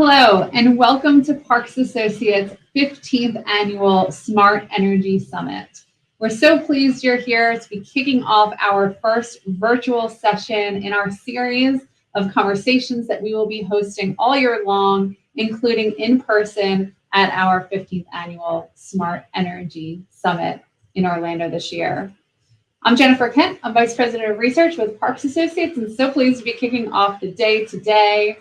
Hello, and welcome to Parks Associates' 15th Annual Smart Energy Summit. We're so pleased you're here to be kicking off our first virtual session in our series of conversations that we will be hosting all year long, including in person at our 15th Annual Smart Energy Summit in Orlando this year. I'm Jennifer Kent. I'm Vice President of Research with Parks Associates, and so pleased to be kicking off the day today.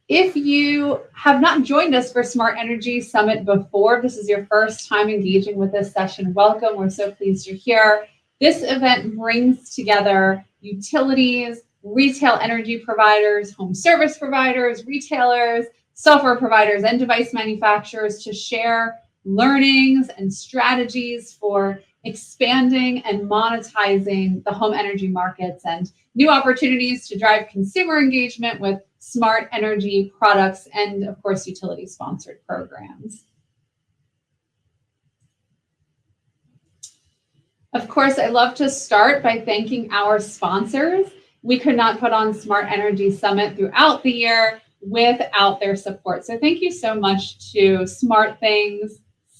If you have not joined us for Smart Energy Summit before, this is your first time engaging with this session, welcome. We're so pleased you're here. This event brings together utilities, retail energy providers, home service providers, retailers, software providers, and device manufacturers to share learnings and strategies for expanding and monetizing the home energy markets and new opportunities to drive consumer engagement with smart energy products and, of course, utility-sponsored programs. Of course, I love to start by thanking our sponsors. We could not put on Smart Energy Summit throughout the year without their support. So thank you so much to SmartThings,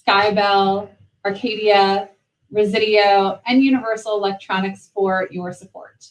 Skybell, Arcadia, Resideo, and Universal Electronics for your support.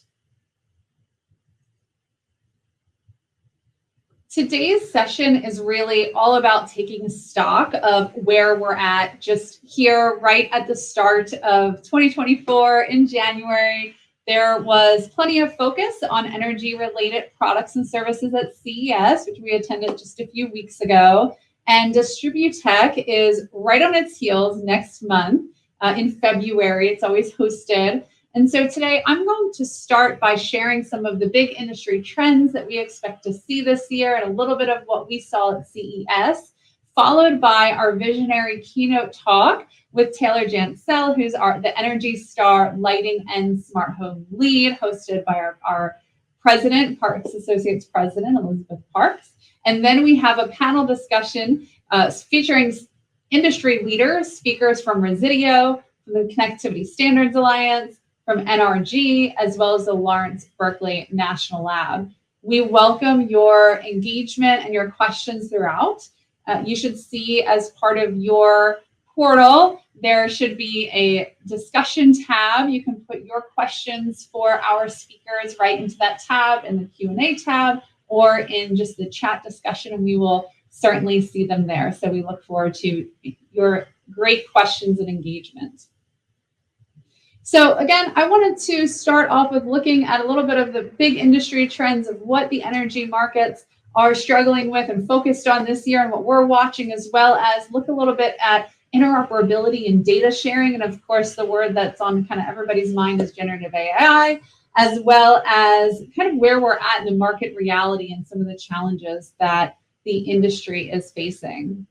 Today's session is really all about taking stock of where we're at just here right at the start of 2024 in January. There was plenty of focus on energy-related products and services at CES, which we attended just a few weeks ago. And DISTRIBUTECH is right on its heels next month in February. It's always hosted. And so today I'm going to start by sharing some of the big industry trends that we expect to see this year and a little bit of what we saw at CES, followed by our visionary keynote talk with Taylor Jantz-Sell, who's the Energy Star Lighting and Smart Home Lead, hosted by our president, Parks Associates President, Elizabeth Parks. And then we have a panel discussion featuring industry leaders, speakers from Resideo, from the Connectivity Standards Alliance, from NRG, as well as the Lawrence Berkeley National Lab. We welcome your engagement and your questions throughout. You should see as part of your portal, there should be a discussion tab. You can put your questions for our speakers right into that tab in the Q&A tab or in just the chat discussion, and we will certainly see them there. So we look forward to your great questions and engagement. So again, I wanted to start off with looking at a little bit of the big industry trends of what the energy markets are struggling with and focused on this year and what we're watching, as well as look a little bit at interoperability and data sharing. And of course, the word that's on kind of everybody's mind is generative AI, as well as kind of where we're at in the market reality and some of the challenges that the industry is facing.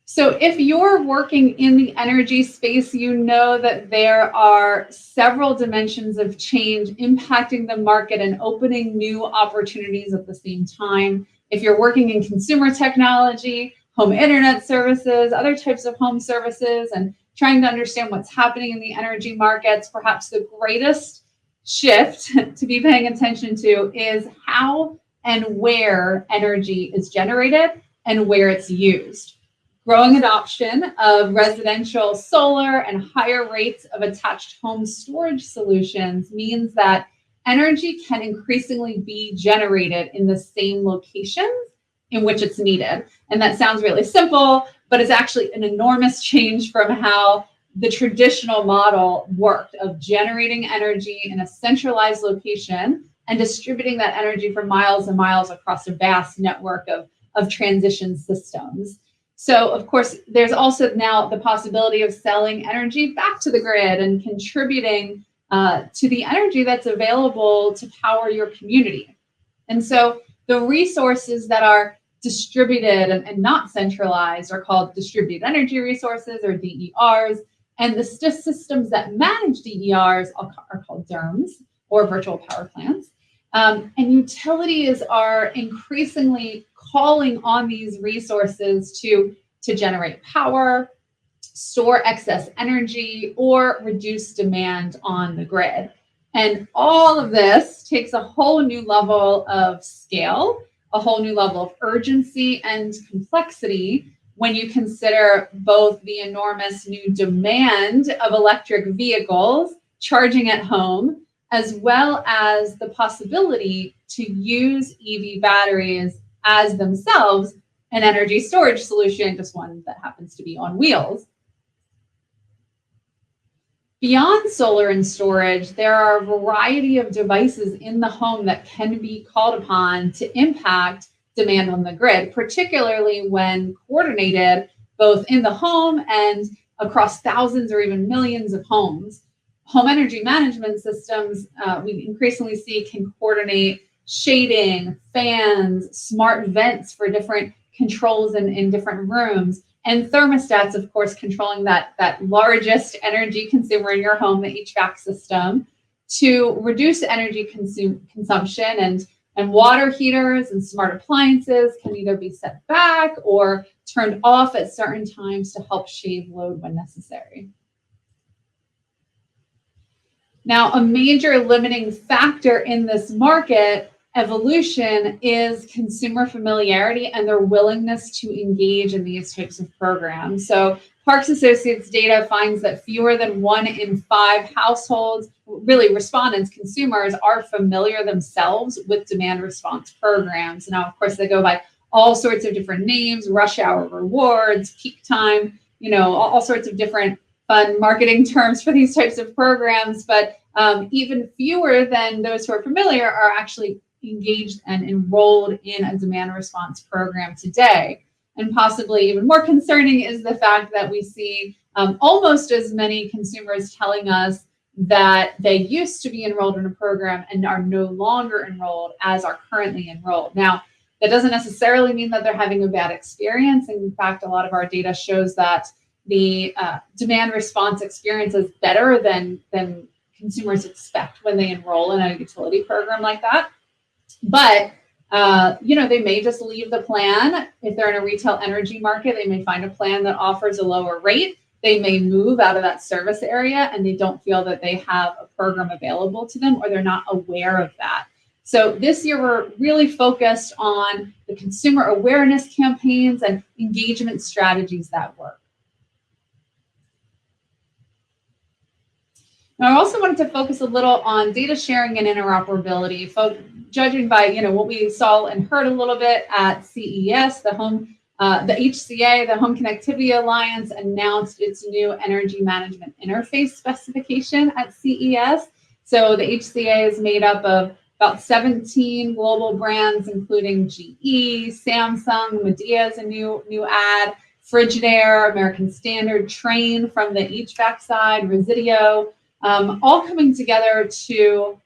So if you're working in the energy space, you know that there are several dimensions of change impacting the market and opening new opportunities at the same time. If you're working in consumer technology, home internet services, other types of home services, and trying to understand what's happening in the energy markets, perhaps the greatest shift to be paying attention to is how and where energy is generated and where it's used. Growing adoption of residential solar and higher rates of attached home storage solutions means that energy can increasingly be generated in the same locations in which it's needed. And that sounds really simple, but it's actually an enormous change from how the traditional model worked of generating energy in a centralized location and distributing that energy for miles and miles across a vast network of transition systems. So, of course, there's also now the possibility of selling energy back to the grid and contributing to the energy that's available to power your community. And so the resources that are distributed and not centralized are called distributed energy resources, or DERs, and the systems that manage DERs are called DERMS, or virtual power plants. And utilities are increasingly calling on these resources to generate power, store excess energy, or reduce demand on the grid. And all of this takes a whole new level of scale, a whole new level of urgency and complexity when you consider both the enormous new demand of electric vehicles charging at home, as well as the possibility to use EV batteries as themselves an energy storage solution, just one that happens to be on wheels. Beyond solar and storage, there are a variety of devices in the home that can be called upon to impact demand on the grid, particularly when coordinated both in the home and across thousands or even millions of homes. Home energy management systems, we increasingly see, can coordinate shading, fans, smart vents for different controls in different rooms, and thermostats, of course, controlling that largest energy consumer in your home, the HVAC system, to reduce energy consumption. And water heaters and smart appliances can either be set back or turned off at certain times to help shave load when necessary. Now, a major limiting factor in this market evolution is consumer familiarity and their willingness to engage in these types of programs. So Parks Associates data finds that fewer than 1 in 5 households, really respondents, consumers, are familiar themselves with demand response programs. Now, of course, they go by all sorts of different names: rush hour rewards, peak time, all sorts of different fun marketing terms for these types of programs. But even fewer than those who are familiar are actually engaged and enrolled in a demand response program today. And possibly even more concerning is the fact that we see almost as many consumers telling us that they used to be enrolled in a program and are no longer enrolled as are currently enrolled. Now, that doesn't necessarily mean that they're having a bad experience. In fact, a lot of our data shows that the demand response experience is better than consumers expect when they enroll in a utility program like that. But they may just leave the plan. If they're in a retail energy market, they may find a plan that offers a lower rate. They may move out of that service area and they don't feel that they have a program available to them, or they're not aware of that. So this year, we're really focused on the consumer awareness campaigns and engagement strategies that work. Now, I also wanted to focus a little on data sharing and interoperability. Judging by what we saw and heard a little bit at CES, the HCA, the Home Connectivity Alliance, announced its new energy management interface specification at CES. So the HCA is made up of about 17 global brands, including GE, Samsung, Midea is a new ad, Frigidaire, American Standard, Trane from the HVAC side, Resideo, all coming together to,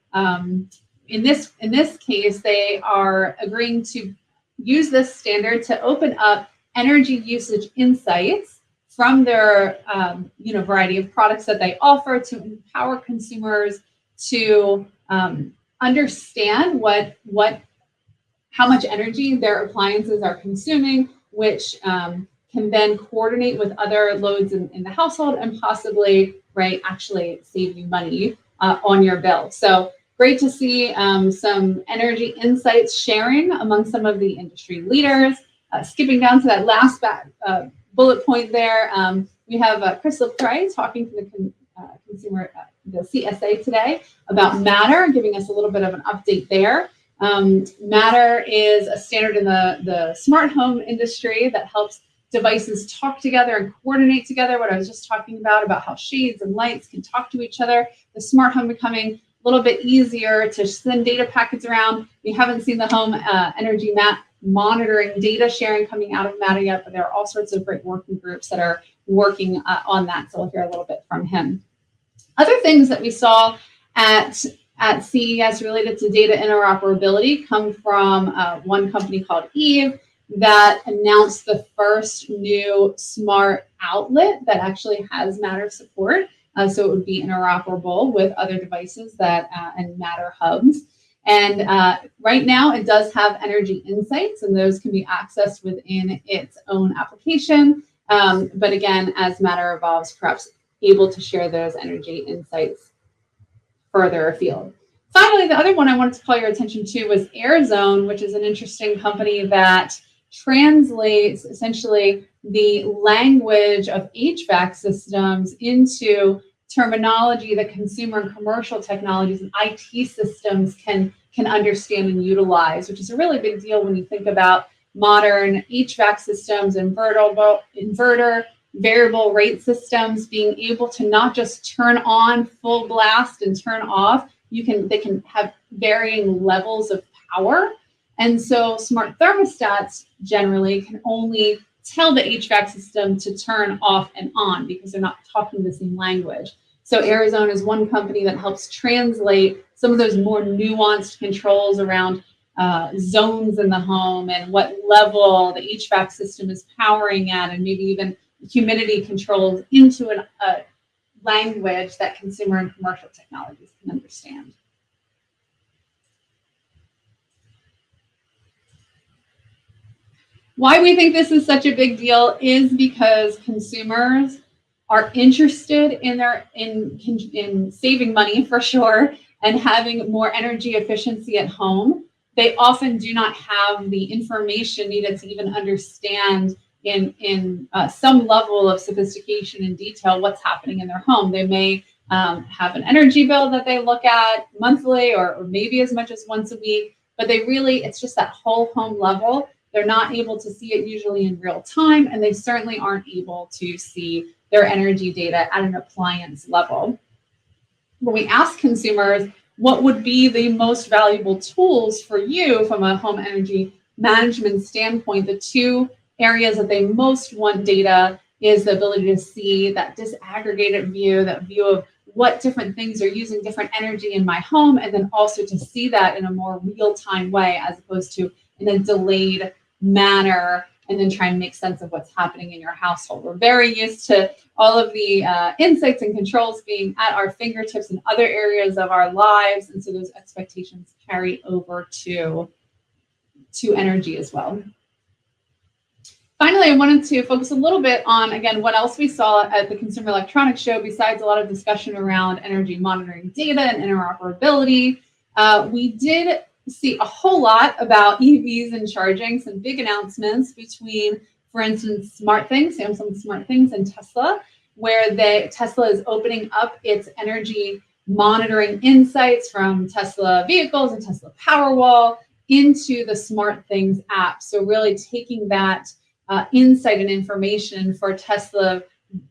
in this case, they are agreeing to use this standard to open up energy usage insights from their variety of products that they offer to empower consumers to understand how much energy their appliances are consuming, which can then coordinate with other loads in the household and possibly actually save you money on your bill. So great to see some energy insights sharing among some of the industry leaders. Skipping down to that last bullet point there, we have Chris LaPré talking to the CSA today about Matter, giving us a little bit of an update there. Matter is a standard in the smart home industry that helps devices talk together and coordinate together. What I was just talking about how shades and lights can talk to each other. The smart home becoming a little bit easier to send data packets around. We haven't seen the home energy monitoring data sharing coming out of Matter yet, but there are all sorts of great working groups that are working on that. So we'll hear a little bit from him. Other things that we saw at CES related to data interoperability come from one company called Eve that announced the first new smart outlet that actually has Matter support. So it would be interoperable with other devices and Matter hubs. And right now it does have energy insights, and those can be accessed within its own application. But again, as Matter evolves, perhaps able to share those energy insights further afield. Finally, the other one I wanted to call your attention to was AirZone, which is an interesting company that translates essentially the language of HVAC systems into terminology that consumer and commercial technologies and IT systems can understand and utilize, which is a really big deal when you think about modern HVAC systems, inverter, variable rate systems, being able to not just turn on full blast and turn off. They can have varying levels of power. And so smart thermostats generally can only tell the HVAC system to turn off and on because they're not talking the same language. So AirZone is one company that helps translate some of those more nuanced controls around zones in the home and what level the HVAC system is powering at, and maybe even humidity controls into a language that consumer and commercial technologies can understand. Why we think this is such a big deal is because consumers are interested in saving money for sure and having more energy efficiency at home. They often do not have the information needed to even understand in some level of sophistication and detail what's happening in their home. They may have an energy bill that they look at monthly or maybe as much as once a week, but it's just that whole home level. They're not able to see it usually in real time, and they certainly aren't able to see their energy data at an appliance level. When we ask consumers what would be the most valuable tools for you from a home energy management standpoint, the two areas that they most want data is the ability to see that disaggregated view, that view of what different things are using different energy in my home, and then also to see that in a more real-time way as opposed to in a delayed manner, and then try and make sense of what's happening in your household. We're very used to all of the insights and controls being at our fingertips in other areas of our lives, and so those expectations carry over to energy as well. Finally, I wanted to focus a little bit on, again, what else we saw at the Consumer Electronics Show besides a lot of discussion around energy monitoring data and interoperability. We did see a whole lot about EVs and charging, some big announcements between, for instance, SmartThings, Samsung SmartThings, and Tesla, where Tesla is opening up its energy monitoring insights from Tesla vehicles and Tesla Powerwall into the SmartThings app. So really taking that insight and information for Tesla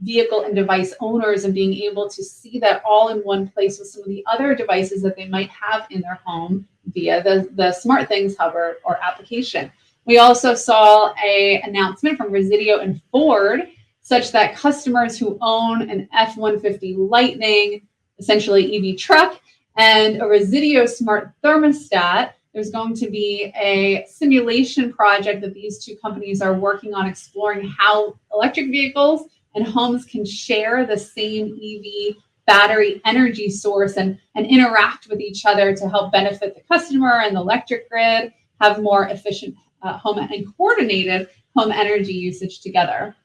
vehicle and device owners and being able to see that all in one place with some of the other devices that they might have in their home via the SmartThings hub or application. We also saw an announcement from Resideo and Ford such that customers who own an F-150 Lightning, essentially EV truck, and a Resideo smart thermostat, there's going to be a simulation project that these two companies are working on, exploring how electric vehicles and homes can share the same EV battery energy source and interact with each other to help benefit the customer and the electric grid, have more efficient home and coordinated home energy usage together.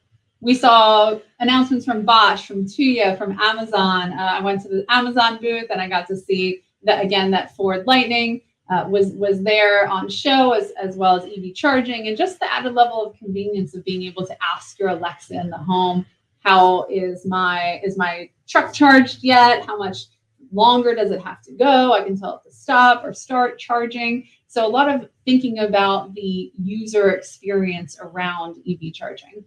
We saw announcements from Bosch, from Tuya, from Amazon. I went to the Amazon booth and I got to see that, again, that Ford Lightning was there on show, as well as EV charging, and just the added level of convenience of being able to ask your Alexa in the home, how is my truck charged yet? How much longer does it have to go? I can tell it to stop or start charging. So a lot of thinking about the user experience around EV charging.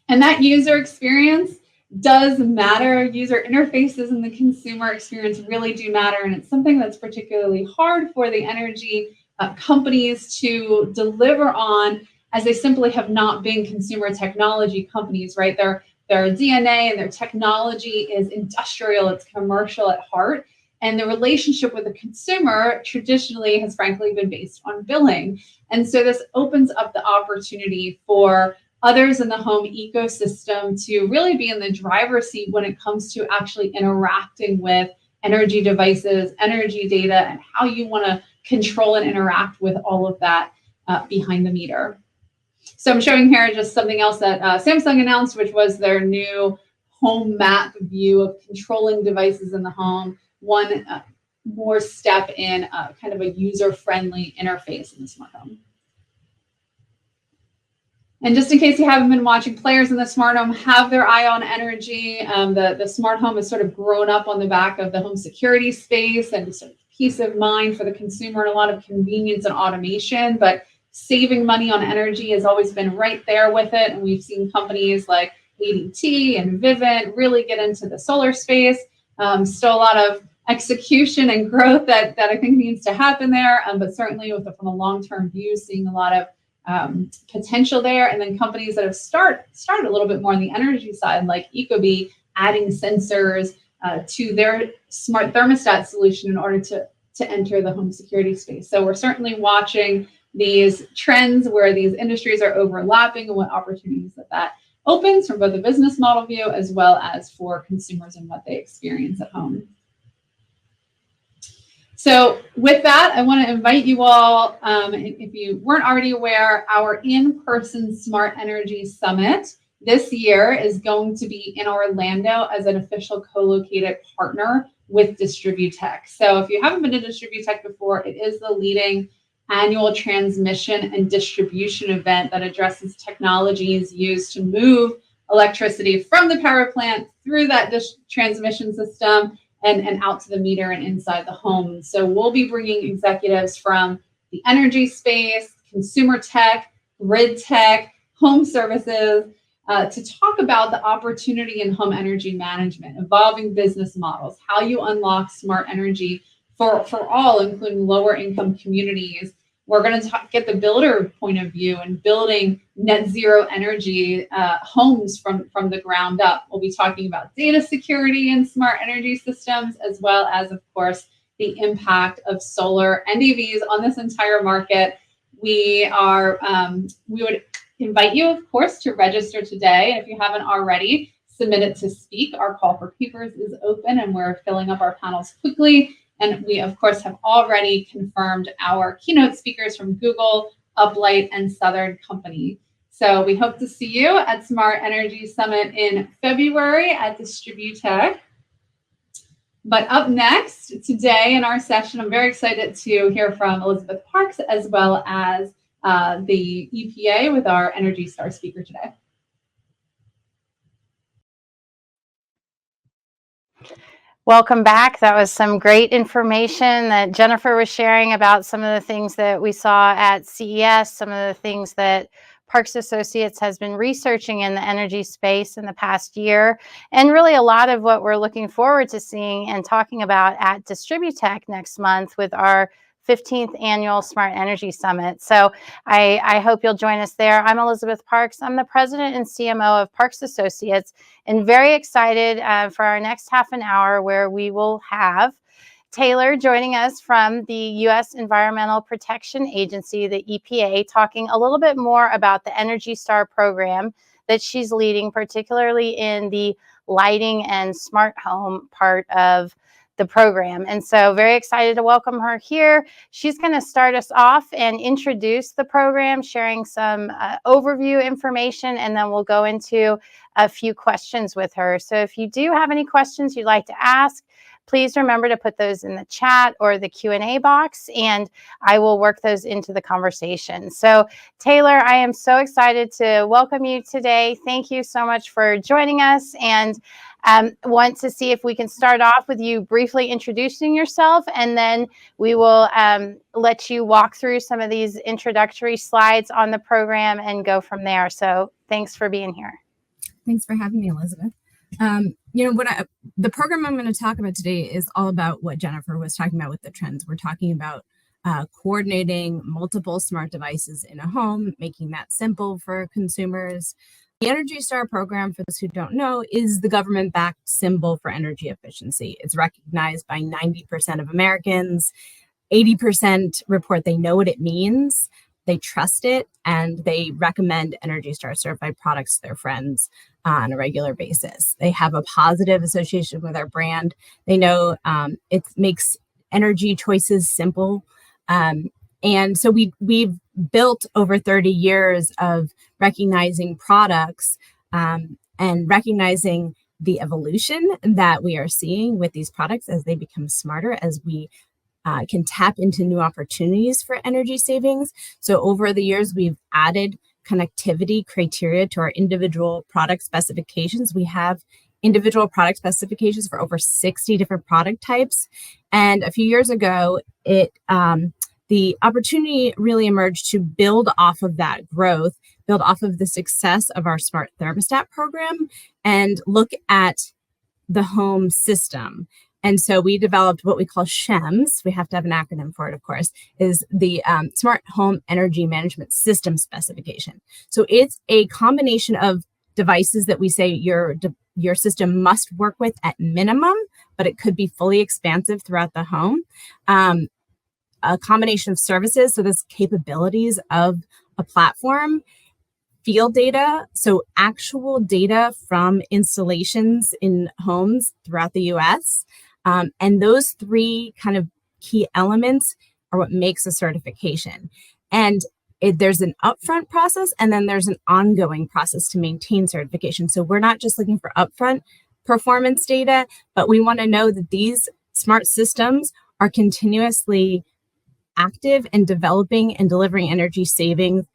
And that user experience does matter. User interfaces and the consumer experience really do matter. And it's something that's particularly hard for the energy companies to deliver on, as they simply have not been consumer technology companies, right? Their DNA and their technology is industrial, it's commercial at heart. And the relationship with the consumer traditionally has frankly been based on billing. And so this opens up the opportunity for others in the home ecosystem to really be in the driver's seat when it comes to actually interacting with energy devices, energy data, and how you want to control and interact with all of that behind the meter. So I'm showing here just something else that Samsung announced, which was their new home map view of controlling devices in the home, one more step in kind of a user-friendly interface in the smart home. And just in case you haven't been watching, players in the smart home have their eye on energy. The smart home has sort of grown up on the back of the home security space and sort of peace of mind for the consumer and a lot of convenience and automation. But saving money on energy has always been right there with it. And we've seen companies like ADT and Vivint really get into the solar space. Still a lot of execution and growth that I think needs to happen there. But certainly from a long-term view, seeing a lot of potential there. And then companies that have started a little bit more on the energy side, like Ecobee, adding sensors to their smart thermostat solution in order to enter the home security space. So we're certainly watching these trends where these industries are overlapping and what opportunities that opens from both a business model view as well as for consumers and what they experience at home. So with that, I want to invite you all, if you weren't already aware, our in-person Smart Energy Summit this year is going to be in Orlando as an official co-located partner with DISTRIBUTECH. So if you haven't been to DISTRIBUTECH before, it is the leading annual transmission and distribution event that addresses technologies used to move electricity from the power plant through that transmission system and out to the meter and inside the home. So we'll be bringing executives from the energy space, consumer tech, grid tech, home services, to talk about the opportunity in home energy management, evolving business models, how you unlock smart energy for all, including lower income communities. We're going to get the builder point of view and building net zero energy homes from the ground up. We'll be talking about data security and smart energy systems, as well as, of course, the impact of solar and EVs on this entire market. We would invite you, of course, to register today. And if you haven't already, submit it to speak. Our call for papers is open and we're filling up our panels quickly. And we, of course, have already confirmed our keynote speakers from Google, Uplight, and Southern Company. So we hope to see you at Smart Energy Summit in February at DISTRIBUTECH. But up next today in our session, I'm very excited to hear from Elizabeth Parks as well as the EPA with our Energy Star speaker today. Welcome back. That was some great information that Jennifer was sharing about some of the things that we saw at CES, some of the things that Parks Associates has been researching in the energy space in the past year, and really a lot of what we're looking forward to seeing and talking about at DISTRIBUTECH next month with our 15th annual Smart Energy Summit. So I hope you'll join us there. I'm Elizabeth Parks. I'm the president and CMO of Parks Associates, and very excited for our next half an hour where we will have Taylor joining us from the U.S. Environmental Protection Agency, the EPA, talking a little bit more about the Energy Star program that she's leading, particularly in the lighting and smart home part of the program. And so very excited to welcome her here. She's going to start us off and introduce the program, sharing some overview information, and then we'll go into a few questions with her. So if you do have any questions you'd like to ask, please remember to put those in the chat or the Q&A box, and I will work those into the conversation. So Taylor, I am so excited to welcome you today. Thank you so much for joining us, and want to see if we can start off with you briefly introducing yourself, and then we will let you walk through some of these introductory slides on the program and go from there. So thanks for being here. Thanks for having me, Elizabeth. The program I'm going to talk about today is all about what Jennifer was talking about with the trends. We're talking about coordinating multiple smart devices in a home, making that simple for consumers. The Energy Star program, for those who don't know, is the government-backed symbol for energy efficiency. It's recognized by 90% of Americans. 80% report they know what it means, they trust it, and they recommend Energy Star certified products to their friends on a regular basis. They have a positive association with our brand. They know it makes energy choices simple. And so we've built over 30 years of recognizing products and recognizing the evolution that we are seeing with these products as they become smarter, as we can tap into new opportunities for energy savings. So over the years, we've added connectivity criteria to our individual product specifications. We have individual product specifications for over 60 different product types. And a few years ago, the opportunity really emerged to build off of that growth, build off of the success of our smart thermostat program, and look at the home system. And so we developed what we call SHEMS. We have to have an acronym for it, of course, is the Smart Home Energy Management System Specification. So it's a combination of devices that we say your system must work with at minimum, but it could be fully expansive throughout the home. A combination of services, so this capabilities of a platform, field data, so actual data from installations in homes throughout the US. And those three kind of key elements are what makes a certification. And there's an upfront process, and then there's an ongoing process to maintain certification. So we're not just looking for upfront performance data, but we want to know that these smart systems are continuously active and developing and delivering energy savings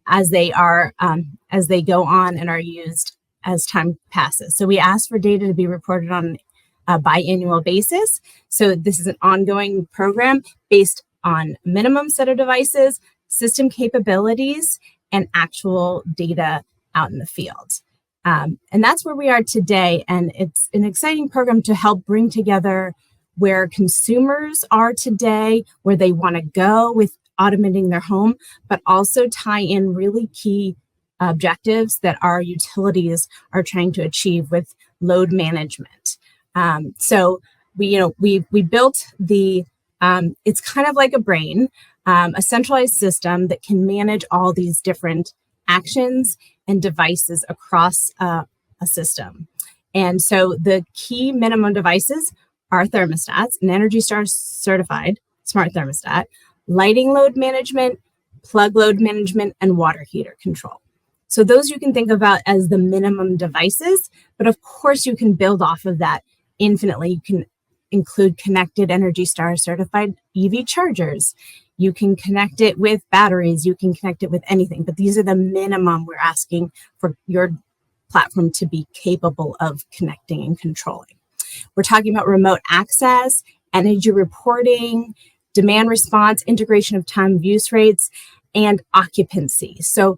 as they go on and are used as time passes. So we ask for data to be reported on a biannual basis. So this is an ongoing program based on minimum set of devices, system capabilities, and actual data out in the field. And that's where we are today. And it's an exciting program to help bring together where consumers are today, where they want to go with automating their home, but also tie in really key objectives that our utilities are trying to achieve with load management. So we built the, it's kind of like a brain, a centralized system that can manage all these different actions and devices across a system. And so the key minimum devices are thermostats, an Energy Star certified smart thermostat, lighting load management, plug load management, and water heater control. So those you can think about as the minimum devices, but of course you can build off of that infinitely. You can include connected Energy Star certified EV chargers. You can connect it with batteries. You can connect it with anything, but these are the minimum we're asking for your platform to be capable of connecting and controlling. We're talking about remote access, energy reporting, demand response, integration of time of use rates, and occupancy. So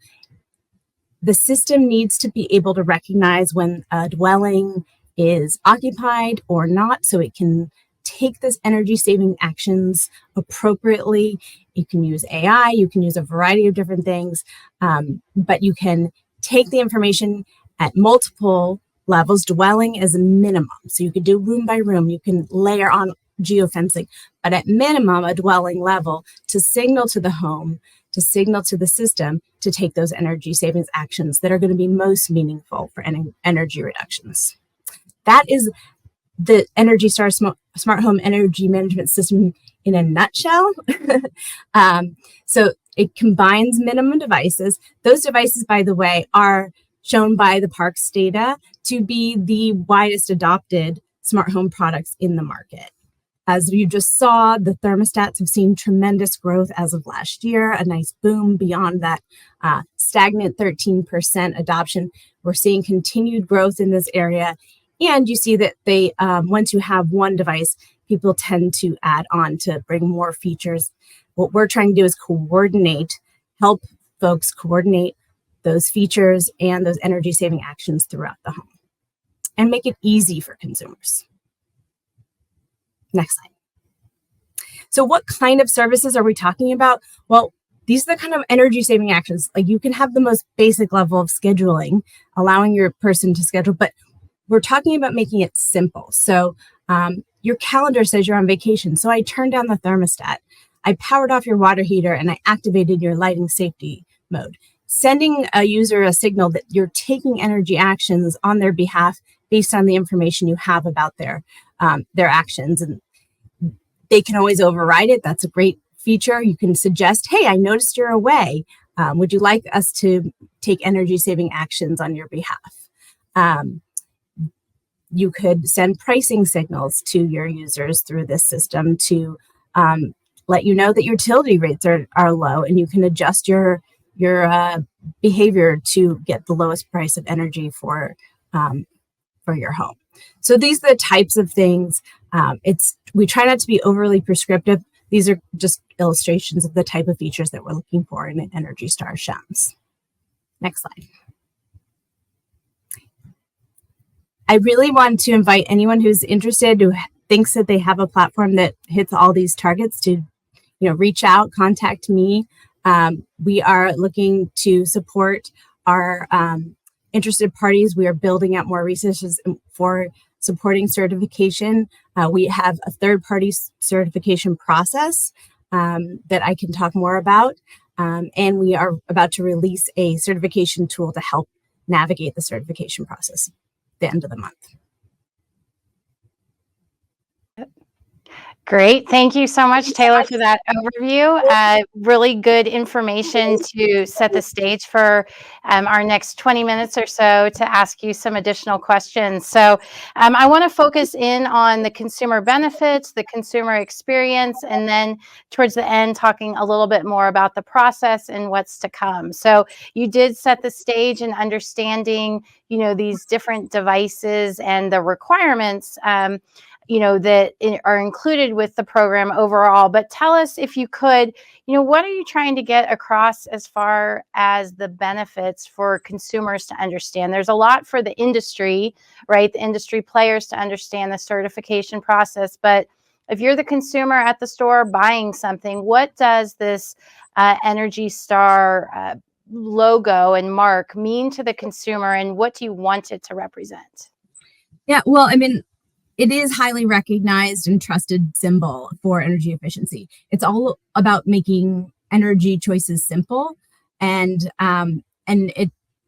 the system needs to be able to recognize when a dwelling is occupied or not, so it can take this energy saving actions appropriately. You can use AI, you can use a variety of different things, but you can take the information at multiple levels. Dwelling is a minimum, so you could do room by room, you can layer on geofencing, but at minimum a dwelling level to signal to the home, to signal to the system to take those energy savings actions that are going to be most meaningful for energy reductions. That is the Energy Star Smart Home Energy Management System in a nutshell. So it combines minimum devices. Those devices, by the way, are shown by the Parks data to be the widest adopted smart home products in the market. As you just saw, the thermostats have seen tremendous growth as of last year, a nice boom beyond that stagnant 13% adoption. We're seeing continued growth in this area. And you see that they, once you have one device, people tend to add on to bring more features. What we're trying to do is help folks coordinate those features and those energy saving actions throughout the home and make it easy for consumers. Next slide. So what kind of services are we talking about? Well, these are the kind of energy saving actions. Like you can have the most basic level of scheduling, allowing your person to schedule, but we're talking about making it simple. So your calendar says you're on vacation. So I turned down the thermostat. I powered off your water heater and I activated your lighting safety mode. Sending a user a signal that you're taking energy actions on their behalf based on the information you have about their actions. And they can always override it. That's a great feature. You can suggest, hey, I noticed you're away. Would you like us to take energy saving actions on your behalf? You could send pricing signals to your users through this system to let you know that your utility rates are low, and you can adjust your behavior to get the lowest price of energy for your home. So these are the types of things. We try not to be overly prescriptive. These are just illustrations of the type of features that we're looking for in an Energy Star SHEMS. Next slide. I really want to invite anyone who's interested, who thinks that they have a platform that hits all these targets, to reach out, contact me. We are looking to support our interested parties. We are building out more resources for supporting certification. We have a third-party certification process that I can talk more about. And we are about to release a certification tool to help navigate the certification process at the end of the month. Great. Thank you so much, Taylor, for that overview. Really good information to set the stage for our next 20 minutes or so to ask you some additional questions. So I want to focus in on the consumer benefits, the consumer experience, and then towards the end, talking a little bit more about the process and what's to come. So you did set the stage in understanding, these different devices and the requirements that are included with the program overall. But tell us, if you could, what are you trying to get across as far as the benefits for consumers to understand? There's a lot for the industry, right? The industry players to understand the certification process. But if you're the consumer at the store buying something, what does this Energy Star logo and mark mean to the consumer, and what do you want it to represent? Yeah, well, it is highly recognized and trusted symbol for energy efficiency. It's all about making energy choices simple, and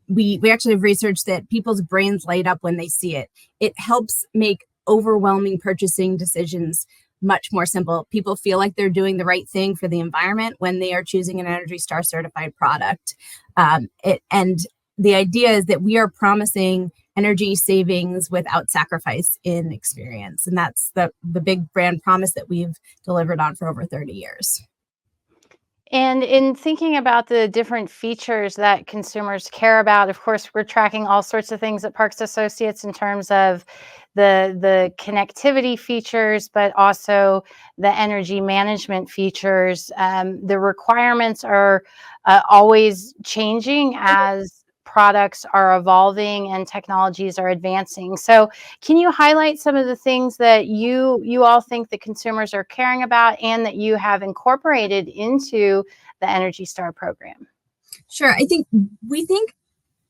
we actually have research that people's brains light up when they see it. It helps make overwhelming purchasing decisions much more simple. People feel like they're doing the right thing for the environment when they are choosing an Energy Star certified product. And the idea is that we are promising energy savings without sacrifice in experience. And that's the big brand promise that we've delivered on for over 30 years. And in thinking about the different features that consumers care about, of course, we're tracking all sorts of things at Parks Associates in terms of the connectivity features, but also the energy management features. The requirements are always changing as products are evolving and technologies are advancing. So can you highlight some of the things that you all think the consumers are caring about and that you have incorporated into the Energy Star program? Sure. We think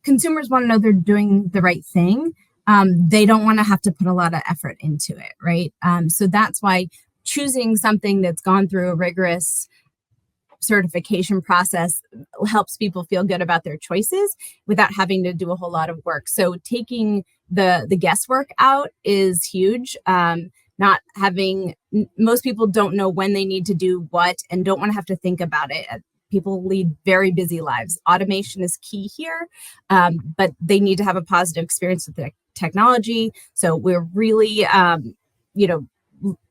consumers want to know they're doing the right thing. They don't want to have to put a lot of effort into it, right? So that's why choosing something that's gone through a rigorous certification process helps people feel good about their choices without having to do a whole lot of work. So taking the guesswork out is huge. Most people don't know when they need to do what and don't want to have to think about it. People lead very busy lives. Automation is key here, but they need to have a positive experience with the technology. So we're really,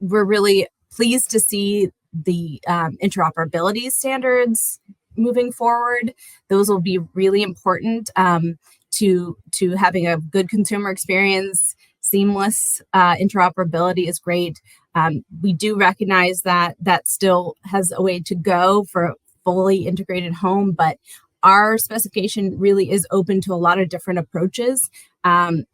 we're really pleased to see the interoperability standards moving forward. Those will be really important to having a good consumer experience. Seamless interoperability is great. We do recognize that still has a way to go for a fully integrated home, but our specification really is open to a lot of different approaches. And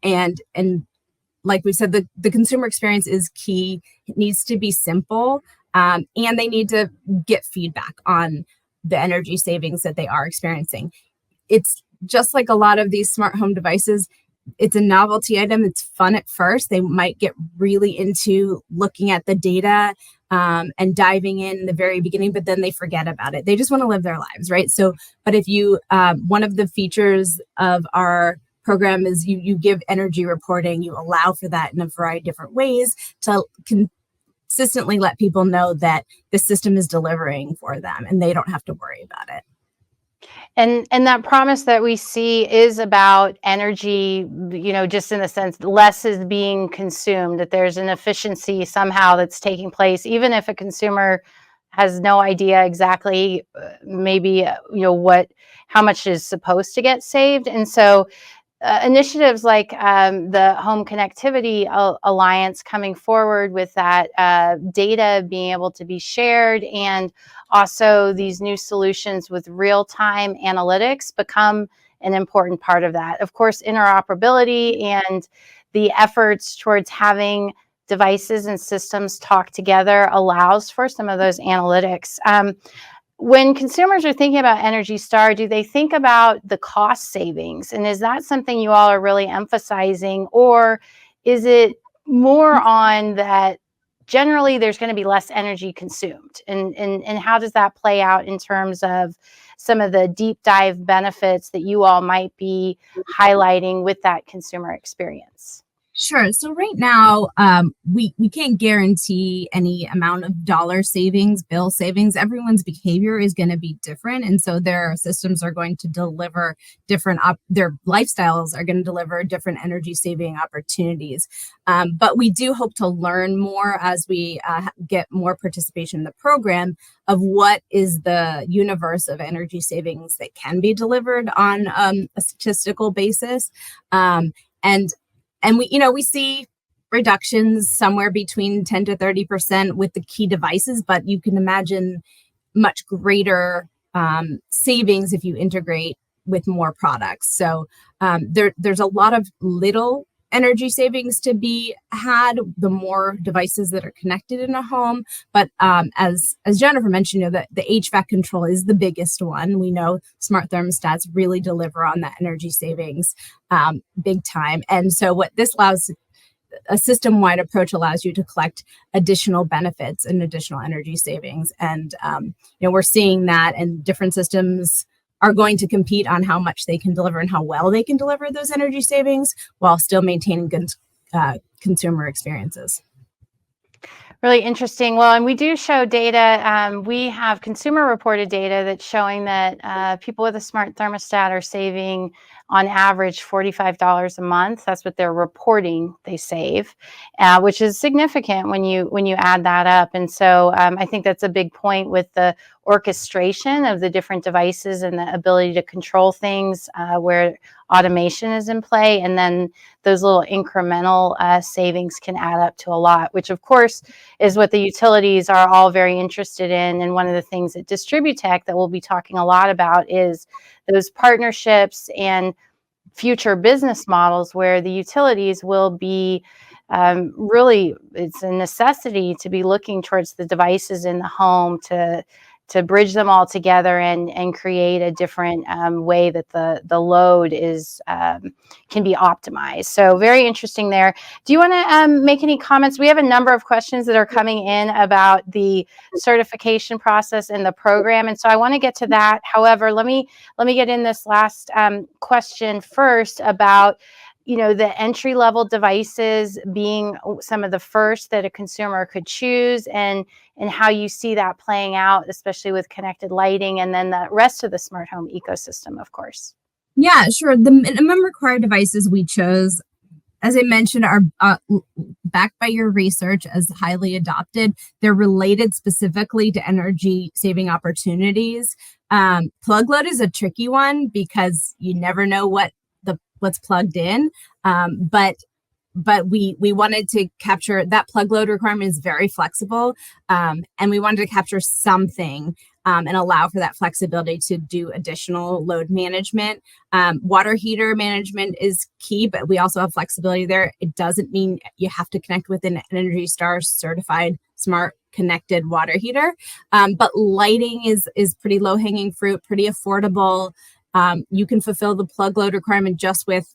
like we said, the consumer experience is key. It needs to be simple. And they need to get feedback on the energy savings that they are experiencing. It's just like a lot of these smart home devices. It's a novelty item. It's fun at first. They might get really into looking at the data and diving in the very beginning, but then they forget about it. They just want to live their lives, right? So, but if you, one of the features of our program is you give energy reporting. You allow for that in a variety of different ways to consistently let people know that the system is delivering for them and they don't have to worry about it. And that promise that we see is about energy, just in the sense less is being consumed, that there's an efficiency somehow that's taking place, even if a consumer has no idea exactly maybe, how much is supposed to get saved. And so initiatives like the Home Connectivity Alliance coming forward with that data being able to be shared, and also these new solutions with real-time analytics become an important part of that. Of course, interoperability and the efforts towards having devices and systems talk together allows for some of those analytics. When consumers are thinking about Energy Star, do they think about the cost savings? And is that something you all are really emphasizing? Or is it more on that generally there's going to be less energy consumed? And how does that play out in terms of some of the deep dive benefits that you all might be highlighting with that consumer experience? Sure. So right now, we can't guarantee any amount of dollar savings, bill savings. Everyone's behavior is going to be different. And so their systems are going to deliver different, their lifestyles are going to deliver different energy saving opportunities. But we do hope to learn more as we get more participation in the program of what is the universe of energy savings that can be delivered on a statistical basis. And we see reductions somewhere between 10 to 30% with the key devices, but you can imagine much greater savings if you integrate with more products. So there's a lot of little energy savings to be had, the more devices that are connected in a home. But as Jennifer mentioned, the HVAC control is the biggest one. We know smart thermostats really deliver on that energy savings big time. And so what this allows, a system-wide approach allows you to collect additional benefits and additional energy savings. And we're seeing that, and different systems are going to compete on how much they can deliver and how well they can deliver those energy savings while still maintaining good consumer experiences. Really interesting. Well, and we do show data. We have consumer reported data that's showing that people with a smart thermostat are saving on average $45 a month. That's what they're reporting they save, which is significant when you add that up. And so I think that's a big point with the orchestration of the different devices and the ability to control things where automation is in play. And then those little incremental savings can add up to a lot, which of course is what the utilities are all very interested in. And one of the things at DISTRIBUTECH that we'll be talking a lot about is those partnerships and future business models where the utilities will be really, it's a necessity to be looking towards the devices in the home to bridge them all together and create a different way that the load is can be optimized. So very interesting there. Do you want to make any comments? We have a number of questions that are coming in about the certification process and the program, and so I want to get to that. However, let me get in this last question first about the entry-level devices being some of the first that a consumer could choose, and how you see that playing out, especially with connected lighting, and then the rest of the smart home ecosystem, of course. Yeah, sure. The minimum required devices we chose, as I mentioned, are backed by your research as highly adopted. They're related specifically to energy saving opportunities. Plug load is a tricky one because you never know what's plugged in. But we wanted to capture that plug load requirement is very flexible. And we wanted to capture something and allow for that flexibility to do additional load management. Water heater management is key, but we also have flexibility there. It doesn't mean you have to connect with an Energy Star certified smart connected water heater. But lighting is pretty low hanging fruit, pretty affordable. You can fulfill the plug load requirement just with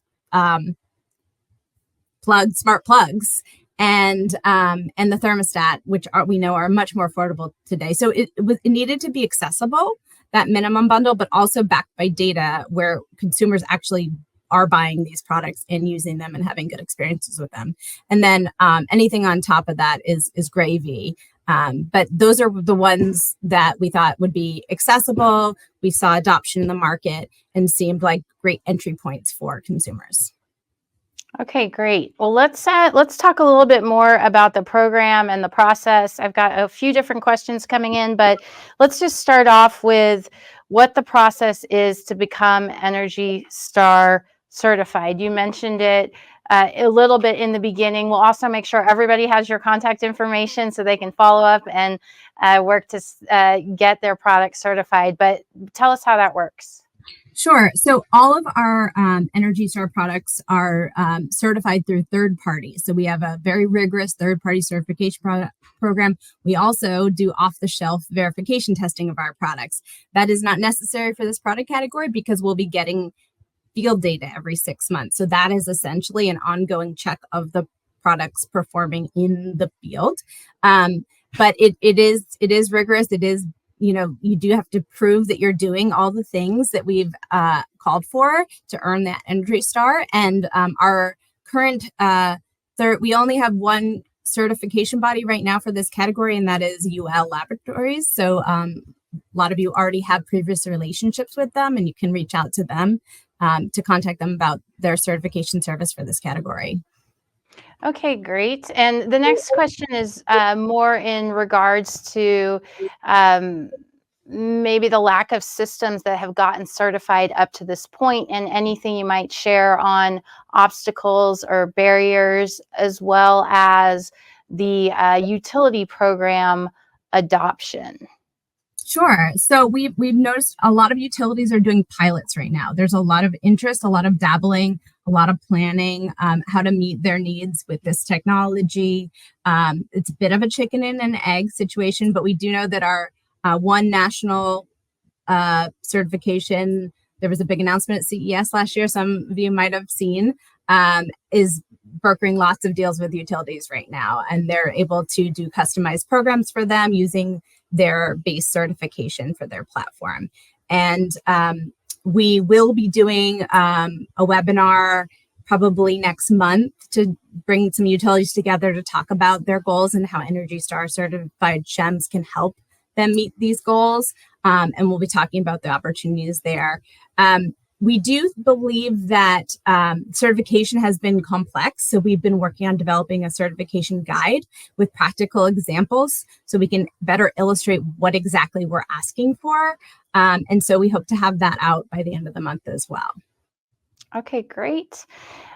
smart plugs and the thermostat, which we know are much more affordable today. So it needed to be accessible, that minimum bundle, but also backed by data where consumers actually are buying these products and using them and having good experiences with them. And then anything on top of that is gravy. But those are the ones that we thought would be accessible. We saw adoption in the market and seemed like great entry points for consumers. Okay, great. Well, let's talk a little bit more about the program and the process. I've got a few different questions coming in, but let's just start off with what the process is to become Energy Star certified. You mentioned it a little bit in the beginning. We'll also make sure everybody has your contact information so they can follow up and work to get their product certified. But tell us how that works. Sure. So all of our Energy Star products are certified through third parties. So we have a very rigorous third-party certification program. We also do off-the-shelf verification testing of our products. That is not necessary for this product category because we'll be getting field data every 6 months. So that is essentially an ongoing check of the products performing in the field. But it is rigorous. It is, you do have to prove that you're doing all the things that we've called for to earn that Energy Star. And our current we only have one certification body right now for this category, and that is UL Laboratories. So a lot of you already have previous relationships with them, and you can reach out to them to contact them about their certification service for this category. Okay, great. And the next question is more in regards to maybe the lack of systems that have gotten certified up to this point, and anything you might share on obstacles or barriers, as well as the utility program adoption. Sure. So we've noticed a lot of utilities are doing pilots right now. There's a lot of interest, a lot of dabbling, a lot of planning, how to meet their needs with this technology. It's a bit of a chicken and an egg situation, but we do know that our one national certification, there was a big announcement at CES last year, some of you might have seen, is brokering lots of deals with utilities right now. And they're able to do customized programs for them using their base certification for their platform. And we will be doing a webinar probably next month to bring some utilities together to talk about their goals and how Energy Star certified SHEMs can help them meet these goals. And we'll be talking about the opportunities there. We do believe that certification has been complex. So we've been working on developing a certification guide with practical examples so we can better illustrate what exactly we're asking for. And so we hope to have that out by the end of the month as well. Okay, great.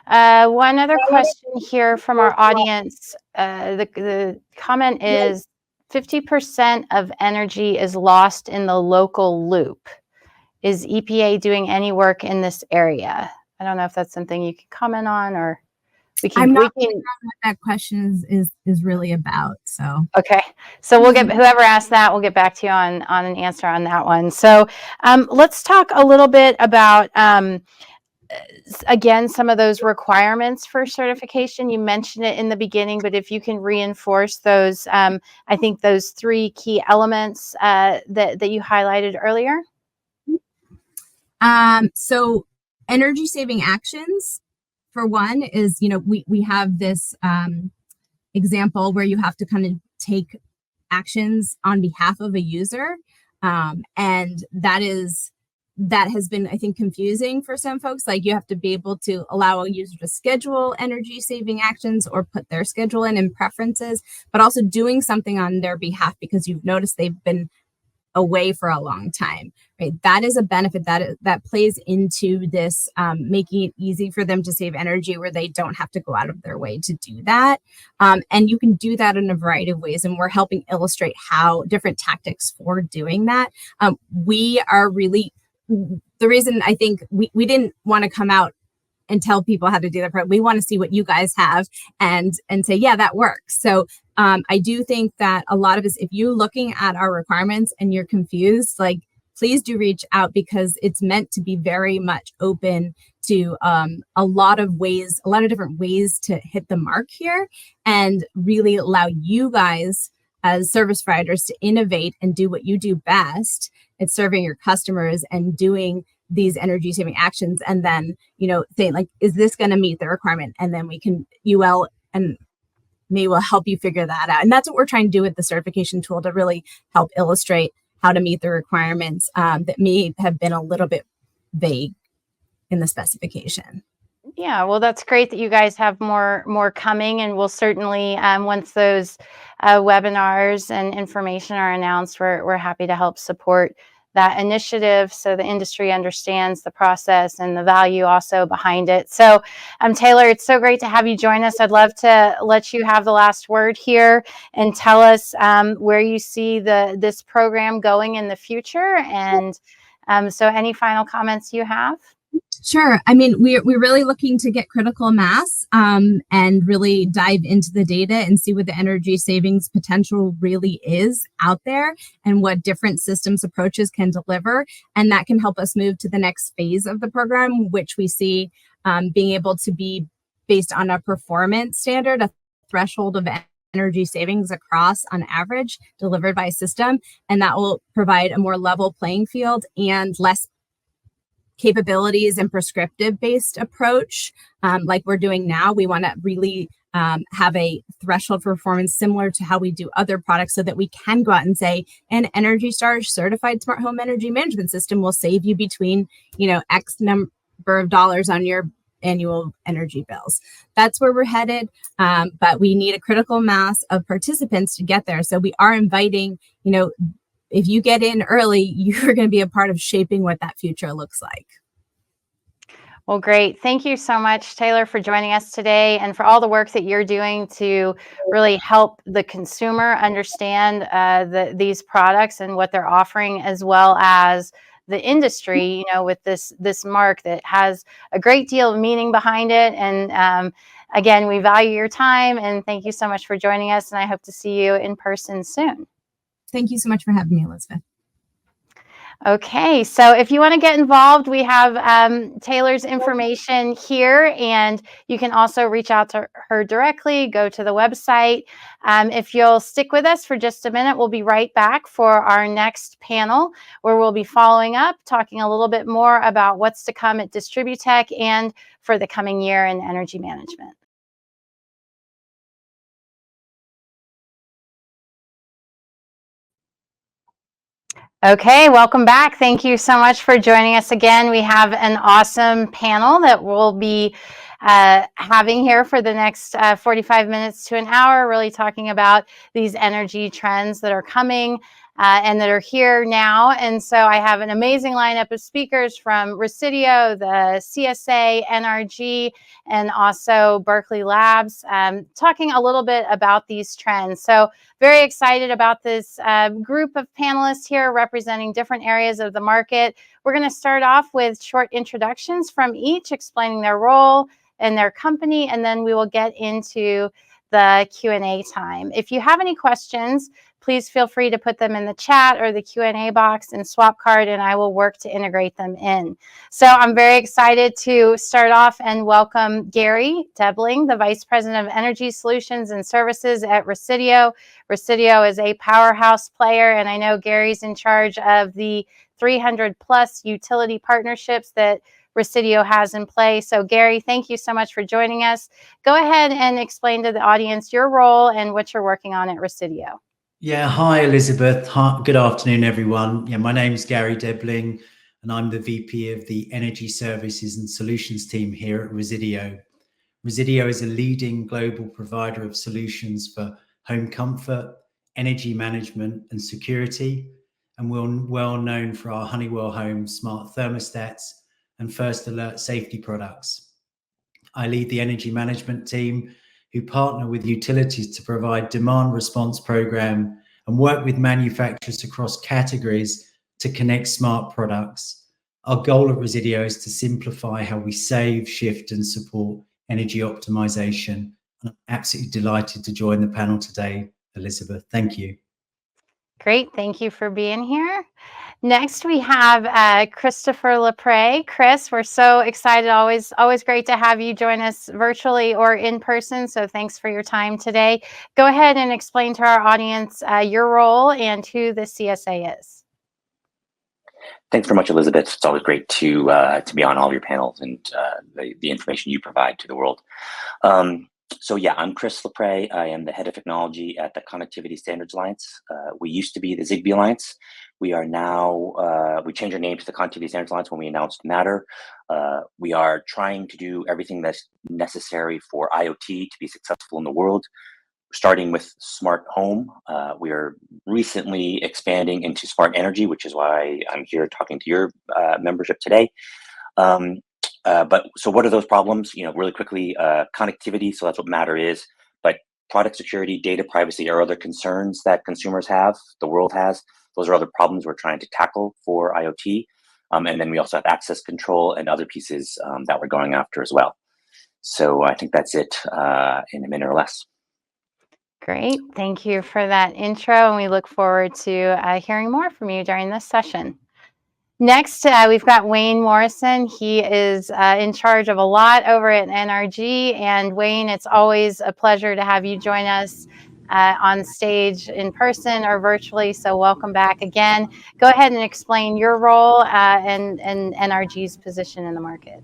One other question here from our audience. The comment is 50% of energy is lost in the local loop. Is EPA doing any work in this area? I don't know if that's something you could comment on, or we can. I'm not sure what that question is really about. So okay, so we'll get whoever asked that. We'll get back to you on an answer on that one. So let's talk a little bit about again some of those requirements for certification. You mentioned it in the beginning, but if you can reinforce those, I think those 3 key elements that you highlighted earlier. So energy saving actions, for one, is, we have this example where you have to kind of take actions on behalf of a user. And that has been, I think, confusing for some folks. Like, you have to be able to allow a user to schedule energy saving actions or put their schedule in preferences, but also doing something on their behalf because you've noticed they've been away for a long time, right? That is a benefit that plays into this, making it easy for them to save energy where they don't have to go out of their way to do that. And you can do that in a variety of ways. And we're helping illustrate how different tactics for doing that. We are really, the reason I think we didn't want to come out and tell people how to do that. We want to see what you guys have and say, yeah, that works. So I do think that a lot of us, if you're looking at our requirements and you're confused, like, please do reach out, because it's meant to be very much open to a lot of different ways to hit the mark here and really allow you guys as service providers to innovate and do what you do best at serving your customers and doing these energy saving actions, and then, saying like, is this going to meet the requirement? And then UL and me will help you figure that out. And that's what we're trying to do with the certification tool, to really help illustrate how to meet the requirements that may have been a little bit vague in the specification. Yeah, well, that's great that you guys have more coming, and we'll certainly, once those webinars and information are announced, we're happy to help support that initiative so the industry understands the process and the value also behind it. So, Taylor, it's so great to have you join us. I'd love to let you have the last word here and tell us where you see this program going in the future. And so any final comments you have? Sure. I mean, we're really looking to get critical mass and really dive into the data and see what the energy savings potential really is out there and what different systems approaches can deliver. And that can help us move to the next phase of the program, which we see being able to be based on a performance standard, a threshold of energy savings across on average delivered by a system. And that will provide a more level playing field and less capabilities and prescriptive based approach like we're doing now. We want to really have a threshold for performance similar to how we do other products, so that we can go out and say an Energy Star certified smart home energy management system will save you between X number of dollars on your annual energy bills. That's where we're headed, but we need a critical mass of participants to get there. So we are inviting, if you get in early, you're going to be a part of shaping what that future looks like. Well, great. Thank you so much, Taylor, for joining us today and for all the work that you're doing to really help the consumer understand these products and what they're offering, as well as the industry, with this mark that has a great deal of meaning behind it. And again, we value your time, and thank you so much for joining us. And I hope to see you in person soon. Thank you so much for having me, Elizabeth. Okay, so if you want to get involved, we have Taylor's information here, and you can also reach out to her directly, go to the website. If you'll stick with us for just a minute, we'll be right back for our next panel, where we'll be following up, talking a little bit more about what's to come at DISTRIBUTECH and for the coming year in energy management. Okay, welcome back. Thank you so much for joining us again. We have an awesome panel that we'll be having here for the next 45 minutes to an hour, really talking about these energy trends that are coming and that are here now. And so I have an amazing lineup of speakers from Resideo, the CSA, NRG, and also Berkeley Labs, talking a little bit about these trends. So very excited about this group of panelists here representing different areas of the market. We're going to start off with short introductions from each, explaining their role and their company, and then we will get into the Q&A time. If you have any questions, please feel free to put them in the chat or the Q&A box in Swapcard, and I will work to integrate them in. So I'm very excited to start off and welcome Gary Debling, the Vice President of Energy Solutions and Services at Resideo. Resideo is a powerhouse player, and I know Gary's in charge of the 300 plus utility partnerships that Resideo has in play. So Gary, thank you so much for joining us. Go ahead and explain to the audience your role and what you're working on at Resideo. Yeah, hi Elizabeth. Hi, good afternoon, everyone. Yeah, my name is Gary Debling, and I'm the VP of the Energy Services and Solutions team here at Resideo. Resideo is a leading global provider of solutions for home comfort, energy management, and security, and we're well known for our Honeywell Home smart thermostats and First Alert safety products. I lead the energy management team, who partner with utilities to provide demand response program and work with manufacturers across categories to connect smart products. Our goal at Resideo is to simplify how we save, shift, and support energy optimization. I'm absolutely delighted to join the panel today, Elizabeth. Thank you. Great, thank you for being here. Next, we have Christopher LaPré. Chris, we're so excited. Always great to have you join us virtually or in person. So thanks for your time today. Go ahead and explain to our audience your role and who the CSA is. Thanks very much, Elizabeth. It's always great to be on all of your panels and the information you provide to the world. So yeah, I'm Chris LaPré. I am the head of technology at the Connectivity Standards Alliance. We used to be the Zigbee Alliance. We are now, we changed our name to the Connectivity Standards Alliance when we announced Matter. We are trying to do everything that's necessary for IoT to be successful in the world, starting with smart home. We are recently expanding into smart energy, which is why I'm here talking to your membership today. But so what are those problems? Really quickly, connectivity, so that's what Matter is, but product security, data privacy are other concerns that consumers have, the world has. Those are other problems we're trying to tackle for IoT. And then we also have access control and other pieces that we're going after as well. So I think that's it in a minute or less. Great. Thank you for that intro, and we look forward to hearing more from you during this session. Next, we've got Wayne Morrison. He is in charge of a lot over at NRG. And Wayne, it's always a pleasure to have you join us on stage in person or virtually. So welcome back again. Go ahead and explain your role and NRG's position in the market.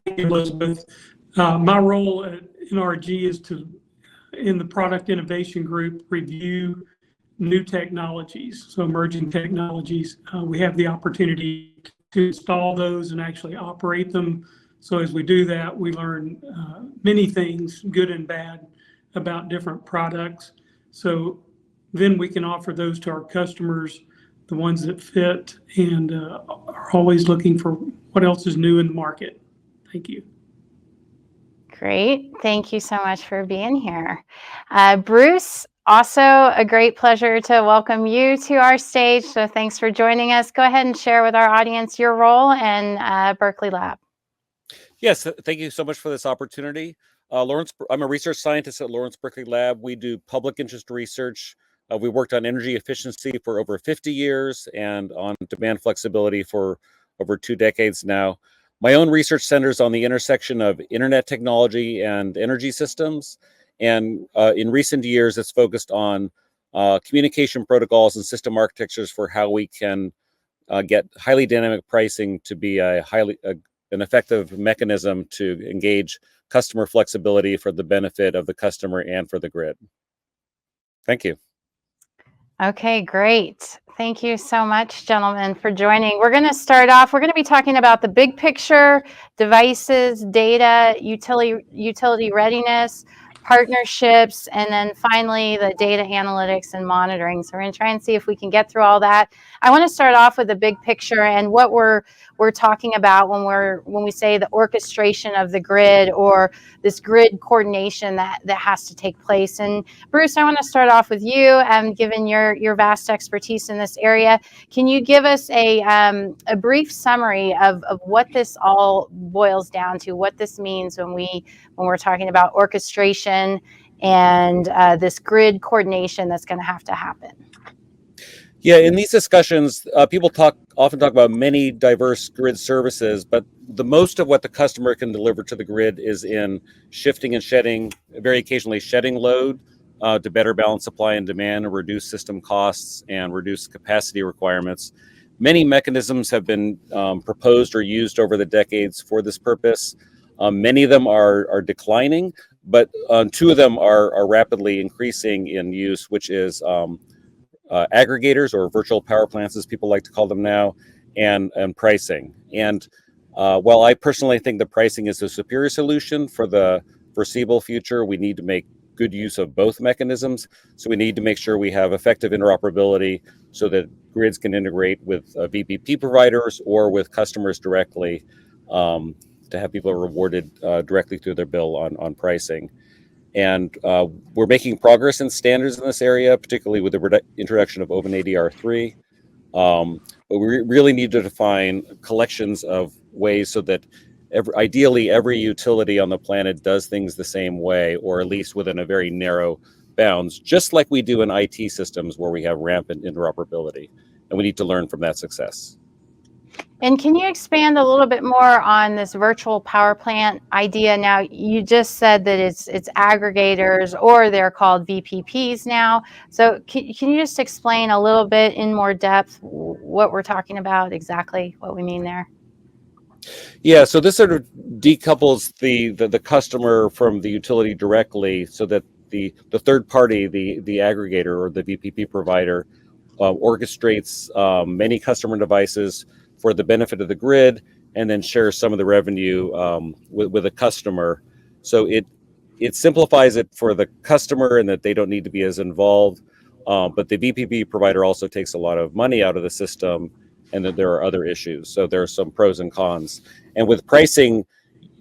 Thank you, Elizabeth. My role at NRG is in the product innovation group, review new technologies, so emerging technologies. We have the opportunity to install those and actually operate them. So as we do that, we learn many things, good and bad, about different products. So then we can offer those to our customers, the ones that fit, and are always looking for what else is new in the market. Thank you. Great. Thank you so much for being here. Bruce, also a great pleasure to welcome you to our stage. So thanks for joining us. Go ahead and share with our audience your role in Berkeley Lab. Yes, thank you so much for this opportunity. I'm a research scientist at Lawrence Berkeley Lab. We do public interest research. We worked on energy efficiency for over 50 years and on demand flexibility for over 2 decades now. My own research centers on the intersection of internet technology and energy systems. And in recent years, it's focused on communication protocols and system architectures for how we can get highly dynamic pricing to be an effective mechanism to engage customer flexibility for the benefit of the customer and for the grid. Thank you. Okay, great. Thank you so much, gentlemen, for joining. We're going to start off, we're going to be talking about the big picture, devices, data, utility readiness, partnerships, and then finally the data analytics and monitoring. So we're going to try and see if we can get through all that. I want to start off with the big picture and what we're talking about when we say the orchestration of the grid or this grid coordination that has to take place. And Bruce, I want to start off with you, given your vast expertise in this area. Can you give us a brief summary of what this all boils down to, what this means when we're talking about orchestration and this grid coordination that's going to have to happen? Yeah, in these discussions, people often talk about many diverse grid services, but the most of what the customer can deliver to the grid is in shifting and shedding, very occasionally shedding load to better balance supply and demand, and reduce system costs and reduce capacity requirements. Many mechanisms have been proposed or used over the decades for this purpose. Many of them are declining, but 2 of them are rapidly increasing in use, which is aggregators, or virtual power plants as people like to call them now, and pricing. And while I personally think the pricing is the superior solution for the foreseeable future, we need to make good use of both mechanisms. So we need to make sure we have effective interoperability so that grids can integrate with VPP providers or with customers directly to have people rewarded directly through their bill on pricing. And we're making progress in standards in this area, particularly with the introduction of OpenADR3. But we really need to define collections of ways so that ideally every utility on the planet does things the same way, or at least within a very narrow bounds, just like we do in IT systems where we have rampant interoperability. And we need to learn from that success. And can you expand a little bit more on this virtual power plant idea? Now, you just said that it's aggregators, or they're called VPPs now. So can you just explain a little bit in more depth what we're talking about, exactly what we mean there? Yeah, so this sort of decouples the customer from the utility directly, so that the third party, the aggregator or the VPP provider, orchestrates many customer devices for the benefit of the grid, and then shares some of the revenue with a customer. So it simplifies it for the customer, and that they don't need to be as involved. But the VPP provider also takes a lot of money out of the system, and that there are other issues. So there are some pros and cons. And with pricing,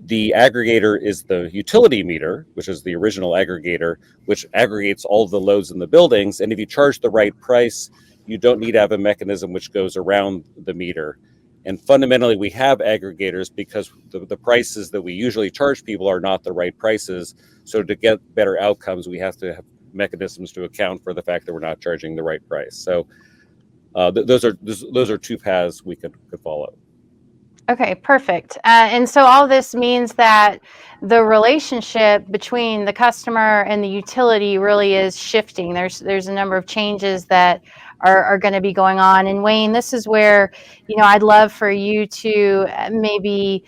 the aggregator is the utility meter, which is the original aggregator, which aggregates all of the loads in the buildings. And if you charge the right price, you don't need to have a mechanism which goes around the meter. And fundamentally, we have aggregators because the prices that we usually charge people are not the right prices. So to get better outcomes, we have to have mechanisms to account for the fact that we're not charging the right price. So those are two paths we could follow. Okay, perfect. And so all this means that the relationship between the customer and the utility really is shifting. There's a number of changes that are going to be going on. And Wayne, this is where, I'd love for you to maybe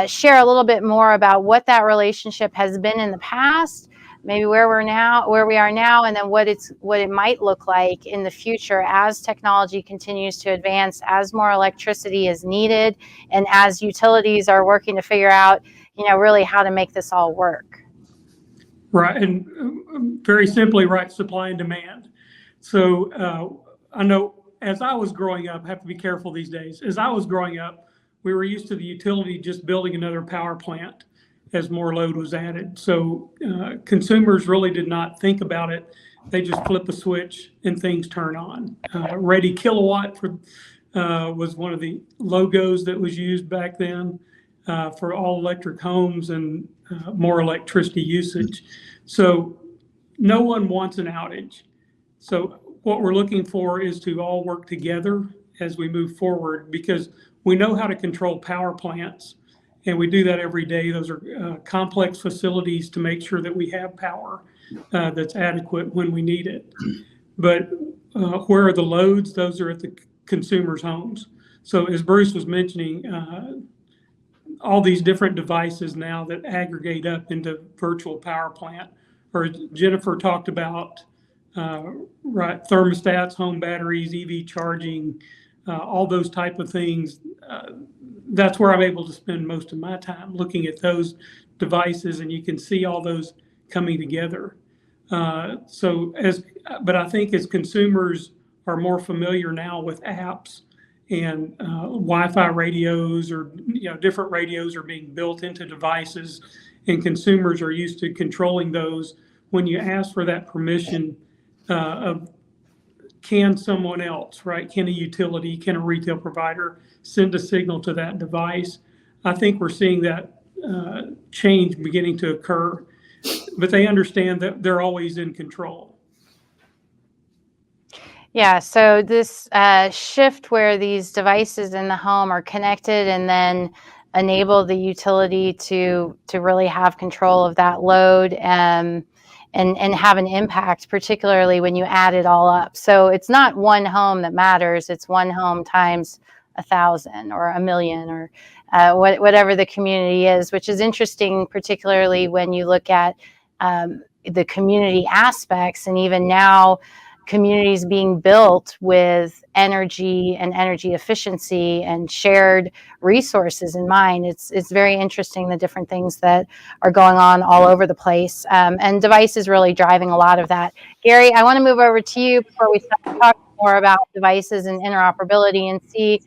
share a little bit more about what that relationship has been in the past, maybe where we are now, and then what it might look like in the future as technology continues to advance, as more electricity is needed, and as utilities are working to figure out, really how to make this all work. Right, and very simply, right, supply and demand. So I know as I was growing up, I have to be careful these days. As I was growing up, we were used to the utility just building another power plant as more load was added. So consumers really did not think about it. They just flip a switch and things turn on. Ready Kilowatt was one of the logos that was used back then for all electric homes and more electricity usage. So no one wants an outage. So what we're looking for is to all work together as we move forward, because we know how to control power plants. And we do that every day. Those are complex facilities to make sure that we have power that's adequate when we need it. But where are the loads? Those are at the consumer's homes. So as Bruce was mentioning, all these different devices now that aggregate up into virtual power plant, or Jennifer talked about, right, thermostats, home batteries, EV charging, all those type of things. That's where I'm able to spend most of my time, looking at those devices, and you can see all those coming together. But I think as consumers are more familiar now with apps and Wi-Fi radios, or different radios are being built into devices, and consumers are used to controlling those. When you ask for that permission of, can someone else, right? Can a utility, can a retail provider send a signal to that device? I think we're seeing that change beginning to occur, but they understand that they're always in control. Yeah, so this shift where these devices in the home are connected and then enable the utility to really have control of that load and have an impact, particularly when you add it all up. So it's not one home that matters, it's one home times 1,000 or 1,000,000 or whatever the community is, which is interesting, particularly when you look at the community aspects, and even now communities being built with energy and energy efficiency and shared resources in mind. It's very interesting, the different things that are going on all over the place, and devices really driving a lot of that. Gary, I want to move over to you before we start talking more about devices and interoperability, and see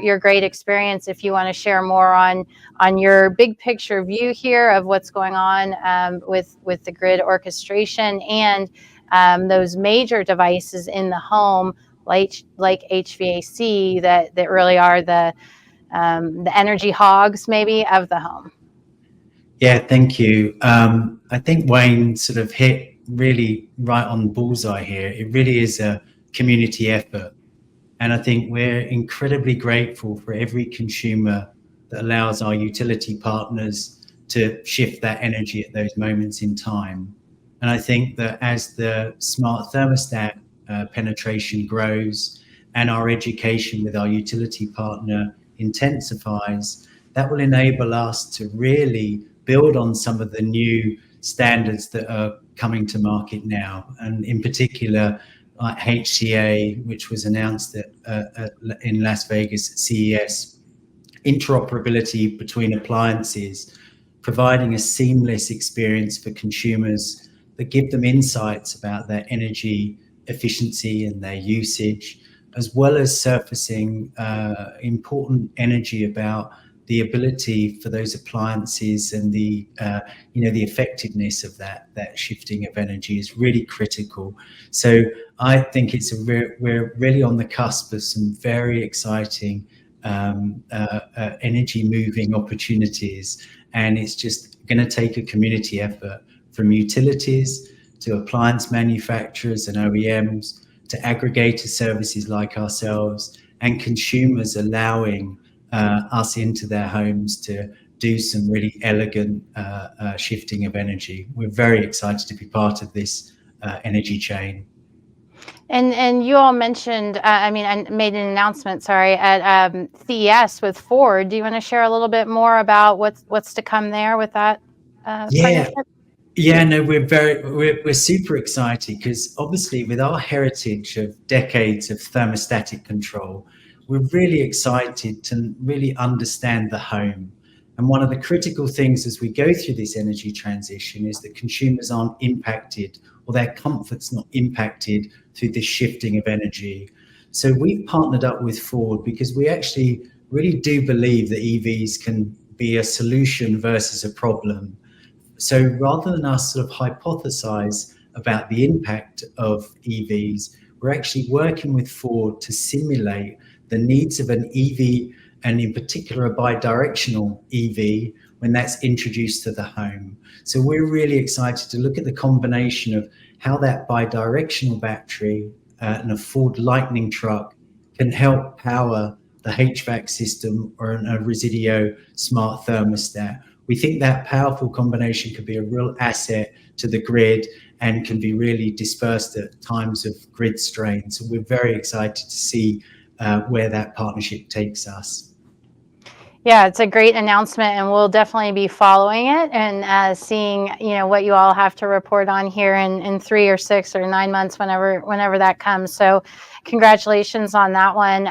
your great experience, if you want to share more on your big picture view here of what's going on with the grid orchestration and those major devices in the home, like HVAC, that really are the energy hogs maybe of the home. Yeah, thank you. I think Wayne sort of hit really right on bullseye here. It really is a community effort. And I think we're incredibly grateful for every consumer that allows our utility partners to shift that energy at those moments in time. And I think that as the smart thermostat penetration grows and our education with our utility partner intensifies, that will enable us to really build on some of the new standards that are coming to market now. And in particular, HCA, which was announced in Las Vegas at CES, interoperability between appliances, providing a seamless experience for consumers that give them insights about their energy efficiency and their usage, as well as surfacing important energy about the ability for those appliances and the effectiveness of that shifting of energy is really critical. So I think we're really on the cusp of some very exciting energy moving opportunities, and it's just going to take a community effort from utilities to appliance manufacturers and OEMs to aggregator services like ourselves and consumers allowing us into their homes to do some really elegant shifting of energy. We're very excited to be part of this energy chain. And you all mentioned, I made an announcement, sorry, at CES with Ford. Do you want to share a little bit more about what's to come there with that partnership? Yeah, no, we're super excited because obviously with our heritage of decades of thermostatic control, we're really excited to really understand the home. And one of the critical things as we go through this energy transition is that consumers aren't impacted or their comfort's not impacted through this shifting of energy. So we've partnered up with Ford because we actually really do believe that EVs can be a solution versus a problem. So rather than us sort of hypothesize about the impact of EVs, we're actually working with Ford to simulate the needs of an EV, and in particular a bi-directional EV, when that's introduced to the home. So we're really excited to look at the combination of how that bi-directional battery and a Ford Lightning truck can help power the HVAC system or a Resideo smart thermostat. We think that powerful combination could be a real asset to the grid and can be really dispersed at times of grid strain. So we're very excited to see where that partnership takes us. Yeah, it's a great announcement, and we'll definitely be following it and seeing, what you all have to report on here in 3 or 6 or 9 months, whenever that comes. So congratulations on that one.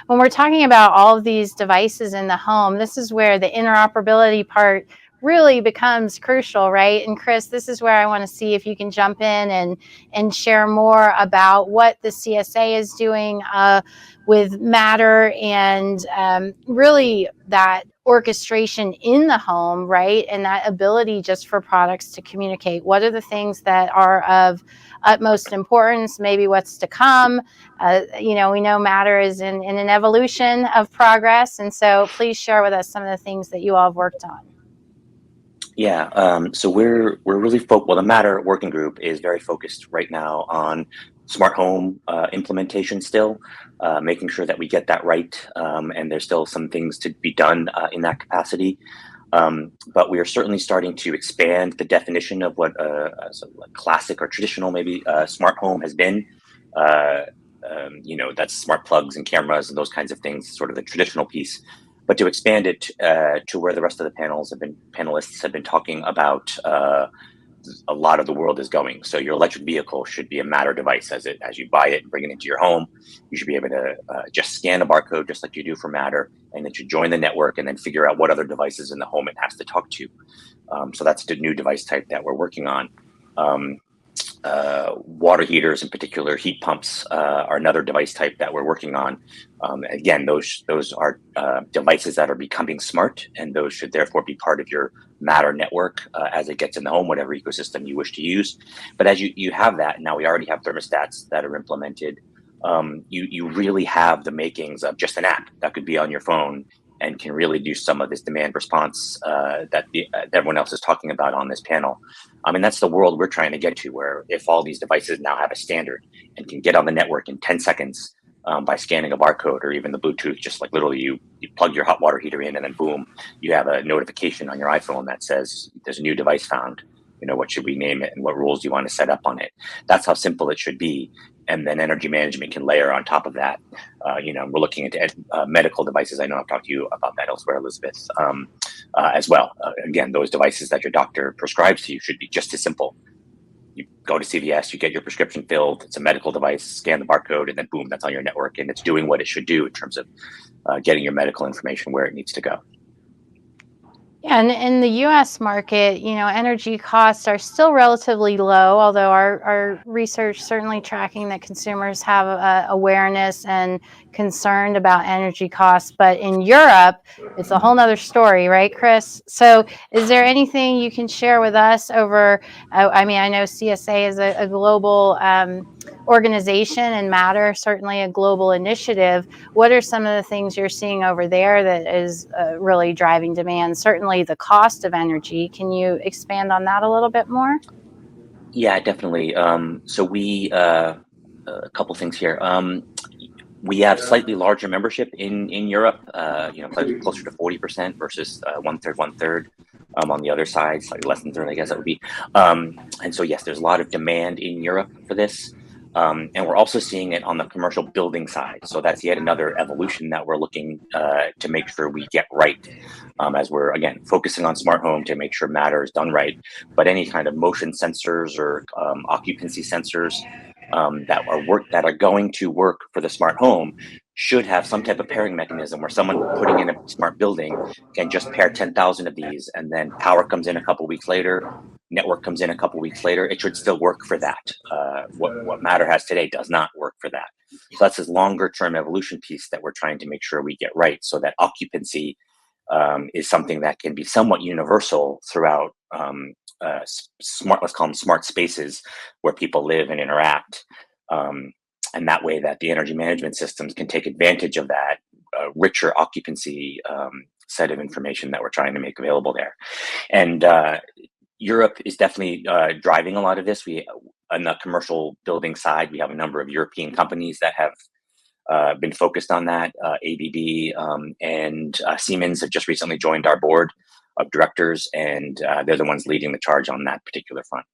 When we're talking about all of these devices in the home, this is where the interoperability part really becomes crucial, right? And Chris, this is where I want to see if you can jump in and share more about what the CSA is doing with Matter and really that orchestration in the home, right? And that ability just for products to communicate. What are the things that are of utmost importance, maybe what's to come? We know Matter is in an evolution of progress. And so please share with us some of the things that you all have worked on. Yeah, so we're really the Matter working group is very focused right now on smart home implementation still, making sure that we get that right, and there's still some things to be done in that capacity. But we are certainly starting to expand the definition of what a classic or traditional maybe smart home has been. That's smart plugs and cameras and those kinds of things, sort of the traditional piece. But to expand it to where the rest of the panelists have been talking about a lot of the world is going. So your electric vehicle should be a Matter device as you buy it and bring it into your home. You should be able to just scan a barcode just like you do for Matter, and then you join the network and then figure out what other devices in the home it has to talk to. So that's the new device type that we're working on. Water heaters, in particular, heat pumps are another device type that we're working on. Again, those are devices that are becoming smart, and those should therefore be part of your Matter network as it gets in the home, whatever ecosystem you wish to use. But as you have that, now we already have thermostats that are implemented. You really have the makings of just an app that could be on your phone and can really do some of this demand response that everyone else is talking about on this panel. I mean, that's the world we're trying to get to, where if all these devices now have a standard and can get on the network in 10 seconds by scanning a barcode, or even the Bluetooth. Just like literally you plug your hot water heater in, and then boom, you have a notification on your iPhone that says there's a new device found. What should we name it, and what rules do you want to set up on it? That's how simple it should be. And then energy management can layer on top of that. We're looking into medical devices. I know I've talked to you about that elsewhere, Elizabeth, as well. Again, those devices that your doctor prescribes to you should be just as simple. You go to CVS, you get your prescription filled. It's a medical device, scan the barcode, and then boom, that's on your network. And it's doing what it should do in terms of getting your medical information where it needs to go. Yeah, and in the U.S. market, energy costs are still relatively low, although our research certainly tracking that consumers have awareness and concerned about energy costs. But in Europe, it's a whole nother story, right, Chris? So is there anything you can share with us over, I know CSA is a global organization, and Matter, certainly a global initiative. What are some of the things you're seeing over there that is really driving demand? Certainly the cost of energy. Can you expand on that a little bit more? Yeah, definitely. So we, a couple things here. We have slightly larger membership in Europe, closer to 40% versus one third on the other side, slightly less than third, I guess that would be. And so, yes, there's a lot of demand in Europe for this. And we're also seeing it on the commercial building side. So that's yet another evolution that we're looking to make sure we get right, as we're, again, focusing on smart home to make sure Matter is done right. But any kind of motion sensors or occupancy sensors that are going to work for the smart home should have some type of pairing mechanism where someone putting in a smart building can just pair 10,000 of these, and then power comes in a couple weeks later, network comes in a couple weeks later. It should still work for that. What Matter has today does not work for that. So that's this longer term evolution piece that we're trying to make sure we get right, so that occupancy is something that can be somewhat universal throughout let's call them smart spaces where people live and interact. And that way that the energy management systems can take advantage of that richer occupancy set of information that we're trying to make available there. And Europe is definitely driving a lot of this. On the commercial building side, we have a number of European companies that have been focused on that. ABB and Siemens have just recently joined our board of directors, and they're the ones leading the charge on that particular front.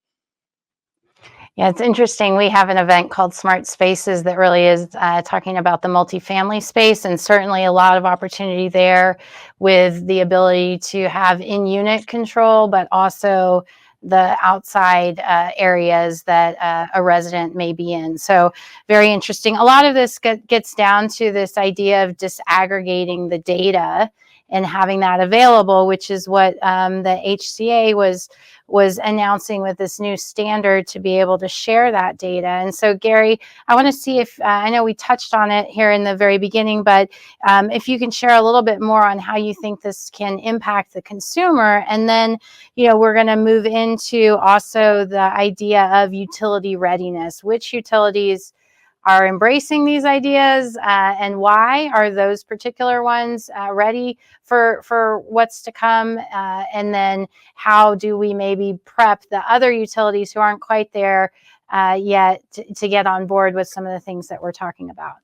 Yeah, it's interesting. We have an event called Smart Spaces that really is talking about the multifamily space, and certainly a lot of opportunity there with the ability to have in-unit control, but also the outside areas that a resident may be in. So very interesting. A lot of this gets down to this idea of disaggregating the data and having that available, which is what the HCA was announcing with this new standard to be able to share that data. And so, Gary, I want to see if, I know we touched on it here in the very beginning, but if you can share a little bit more on how you think this can impact the consumer. And then, we're going to move into also the idea of utility readiness. Which utilities are embracing these ideas, and why are those particular ones ready for what's to come? And then how do we maybe prep the other utilities who aren't quite there yet to get on board with some of the things that we're talking about?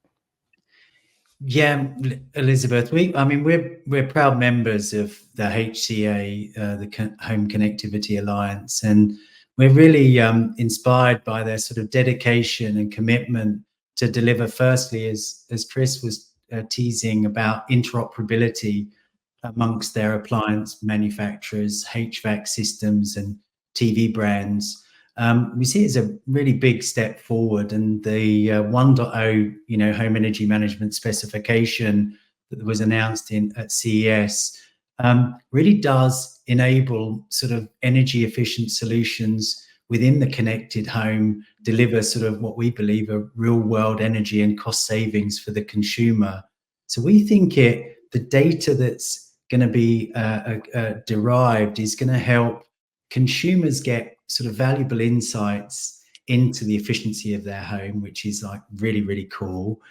Yeah, Elizabeth, we're proud members of the HCA, the Home Connectivity Alliance, and we're really inspired by their sort of dedication and commitment to deliver, firstly, as Chris was teasing about interoperability amongst their appliance manufacturers, HVAC systems and TV brands. We see it as a really big step forward, and the 1.0, home energy management specification that was announced at CES really does enable sort of energy efficient solutions within the connected home, deliver sort of what we believe are real world energy and cost savings for the consumer. So we think the data that's going to be derived is going to help consumers get sort of valuable insights into the efficiency of their home, which is like really, really cool.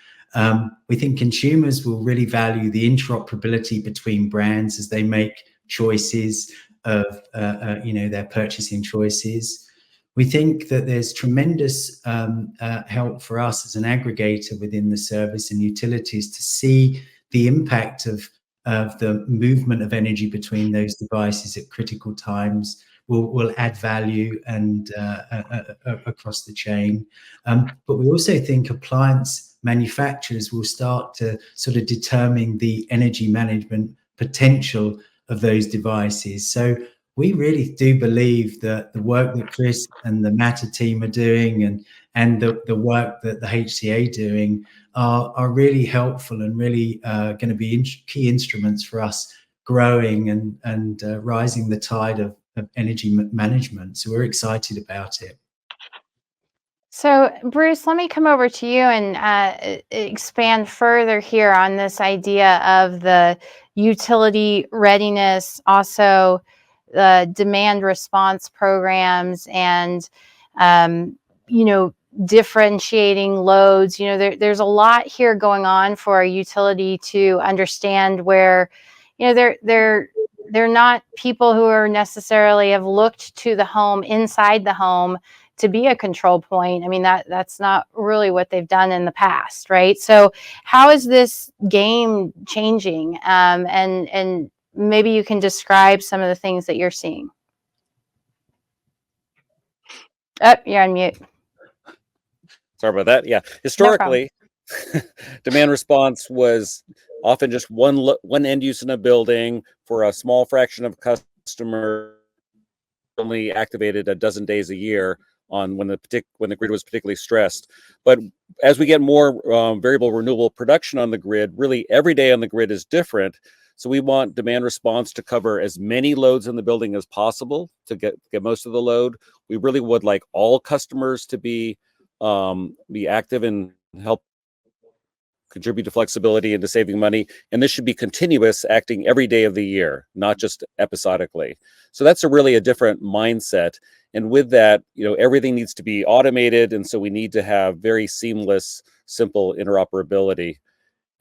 We think consumers will really value the interoperability between brands as they make choices of, their purchasing choices. we think that there's tremendous help for us as an aggregator within the service and utilities to see the impact of the movement of energy between those devices at critical times. Will add value and across the chain. But we also think appliance manufacturers will start to sort of determine the energy management potential of those devices. So we really do believe that the work that Chris and the Matter team are doing and the work that the HCA doing are really helpful and really going to be key instruments for us growing and rising the tide of energy management. So we're excited about it. So Bruce, let me come over to you and expand further here on this idea of the utility readiness, also the demand response programs, and differentiating loads. There's a lot here going on for a utility to understand where they're not people who are necessarily have looked to the home, inside the home, to be a control point. I mean, that's not really what they've done in the past, right? So how is this game changing? And maybe you can describe some of the things that you're seeing. Oh, you're on mute. Sorry about that. Yeah, historically, demand response was often just one end use in a building for a small fraction of customers, only activated a dozen days a year on when the grid was particularly stressed. But as we get more variable renewable production on the grid, really every day on the grid is different. So we want demand response to cover as many loads in the building as possible to get most of the load. We really would like all customers to be active and help contribute to flexibility and to saving money. And this should be continuous, acting every day of the year, not just episodically. So that's really a different mindset. And with that, everything needs to be automated. And so we need to have very seamless, simple interoperability.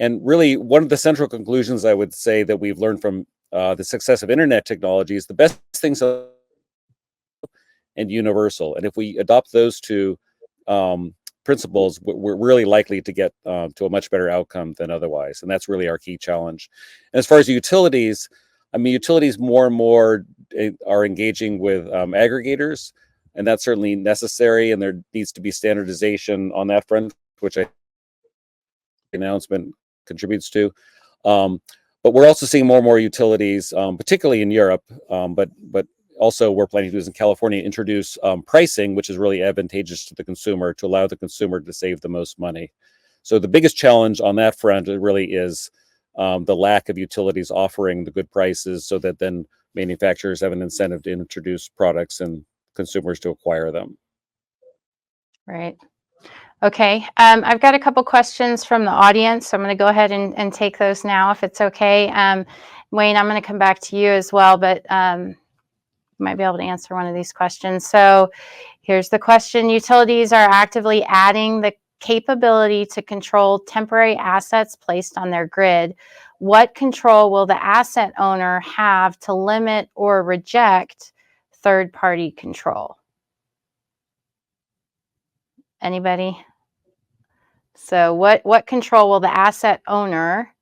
And really, one of the central conclusions I would say that we've learned from the success of internet technologies, the best things are and universal. And if we adopt those two principles, we're really likely to get to a much better outcome than otherwise. And that's really our key challenge. And as far as utilities, utilities more and more are engaging with aggregators, and that's certainly necessary. And there needs to be standardization on that front, which I announcement contributes to. But we're also seeing more and more utilities, particularly in Europe, but also we're planning to do this in California, introduce pricing, which is really advantageous to the consumer, to allow the consumer to save the most money. So the biggest challenge on that front really is the lack of utilities offering the good prices, so that then manufacturers have an incentive to introduce products and consumers to acquire them. Right. Okay. I've got a couple questions from the audience, so I'm going to go ahead and take those now, if it's okay. Wayne, I'm going to come back to you as well, but you might be able to answer one of these questions. So here's the question. Utilities are actively adding the capability to control temporary assets placed on their grid. What control will the asset owner have to limit or reject third-party control? Anybody? So what control will the asset owner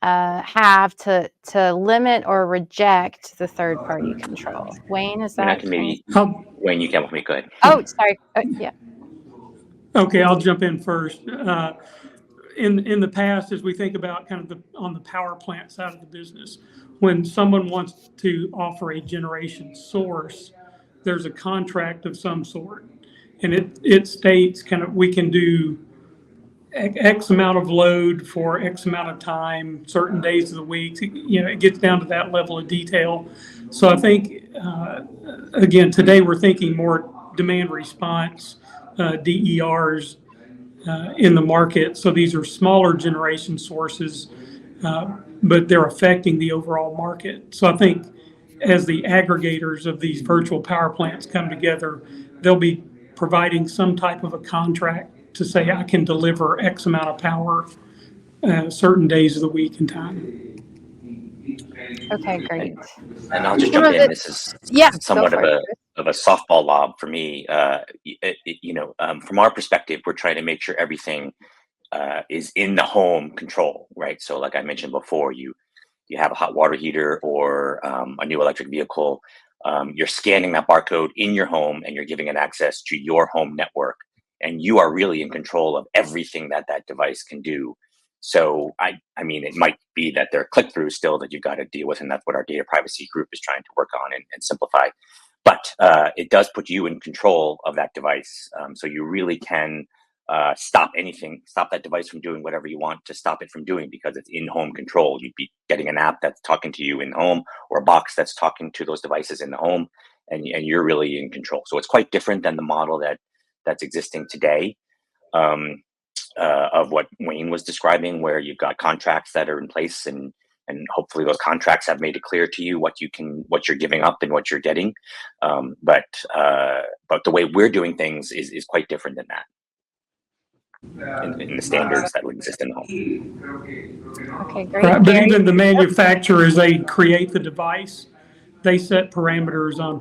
have to limit or reject the third-party control? Wayne, is that? I can maybe, Wayne, you can help me. Go ahead. Oh, sorry. Yeah. Okay, I'll jump in first. In the past, as we think about kind of on the power plant side of the business, when someone wants to offer a generation source, there's a contract of some sort, and it states kind of we can do X amount of load for X amount of time, certain days of the week. It gets down to that level of detail. So I think, again, today we're thinking more demand response, DERs in the market. So these are smaller generation sources, but they're affecting the overall market. So I think as the aggregators of these virtual power plants come together, they'll be providing some type of a contract to say, I can deliver X amount of power certain days of the week and time. Okay, great. And I'll just jump in. This is somewhat of of a softball lob for me. From our perspective, we're trying to make sure everything is in the home control, right? So like I mentioned before, you have a hot water heater or a new electric vehicle, you're scanning that barcode in your home and you're giving it access to your home network. And you are really in control of everything that that device can do. So I mean, it might be that there are click-throughs still that you've got to deal with, and that's what our data privacy group is trying to work on and simplify. But it does put you in control of that device. So you really can stop that device from doing whatever you want to stop it from doing, because it's in home control. You'd be getting an app that's talking to you in home, or a box that's talking to those devices in the home, and you're really in control. So it's quite different than the model that's existing today, of what Wayne was describing, where you've got contracts that are in place, and hopefully those contracts have made it clear to you what you're giving up and what you're getting. But the way we're doing things is quite different than that. In the standards that would exist in the home. Okay, great. Right, but Gary? even the manufacturers, they create the device, they set parameters on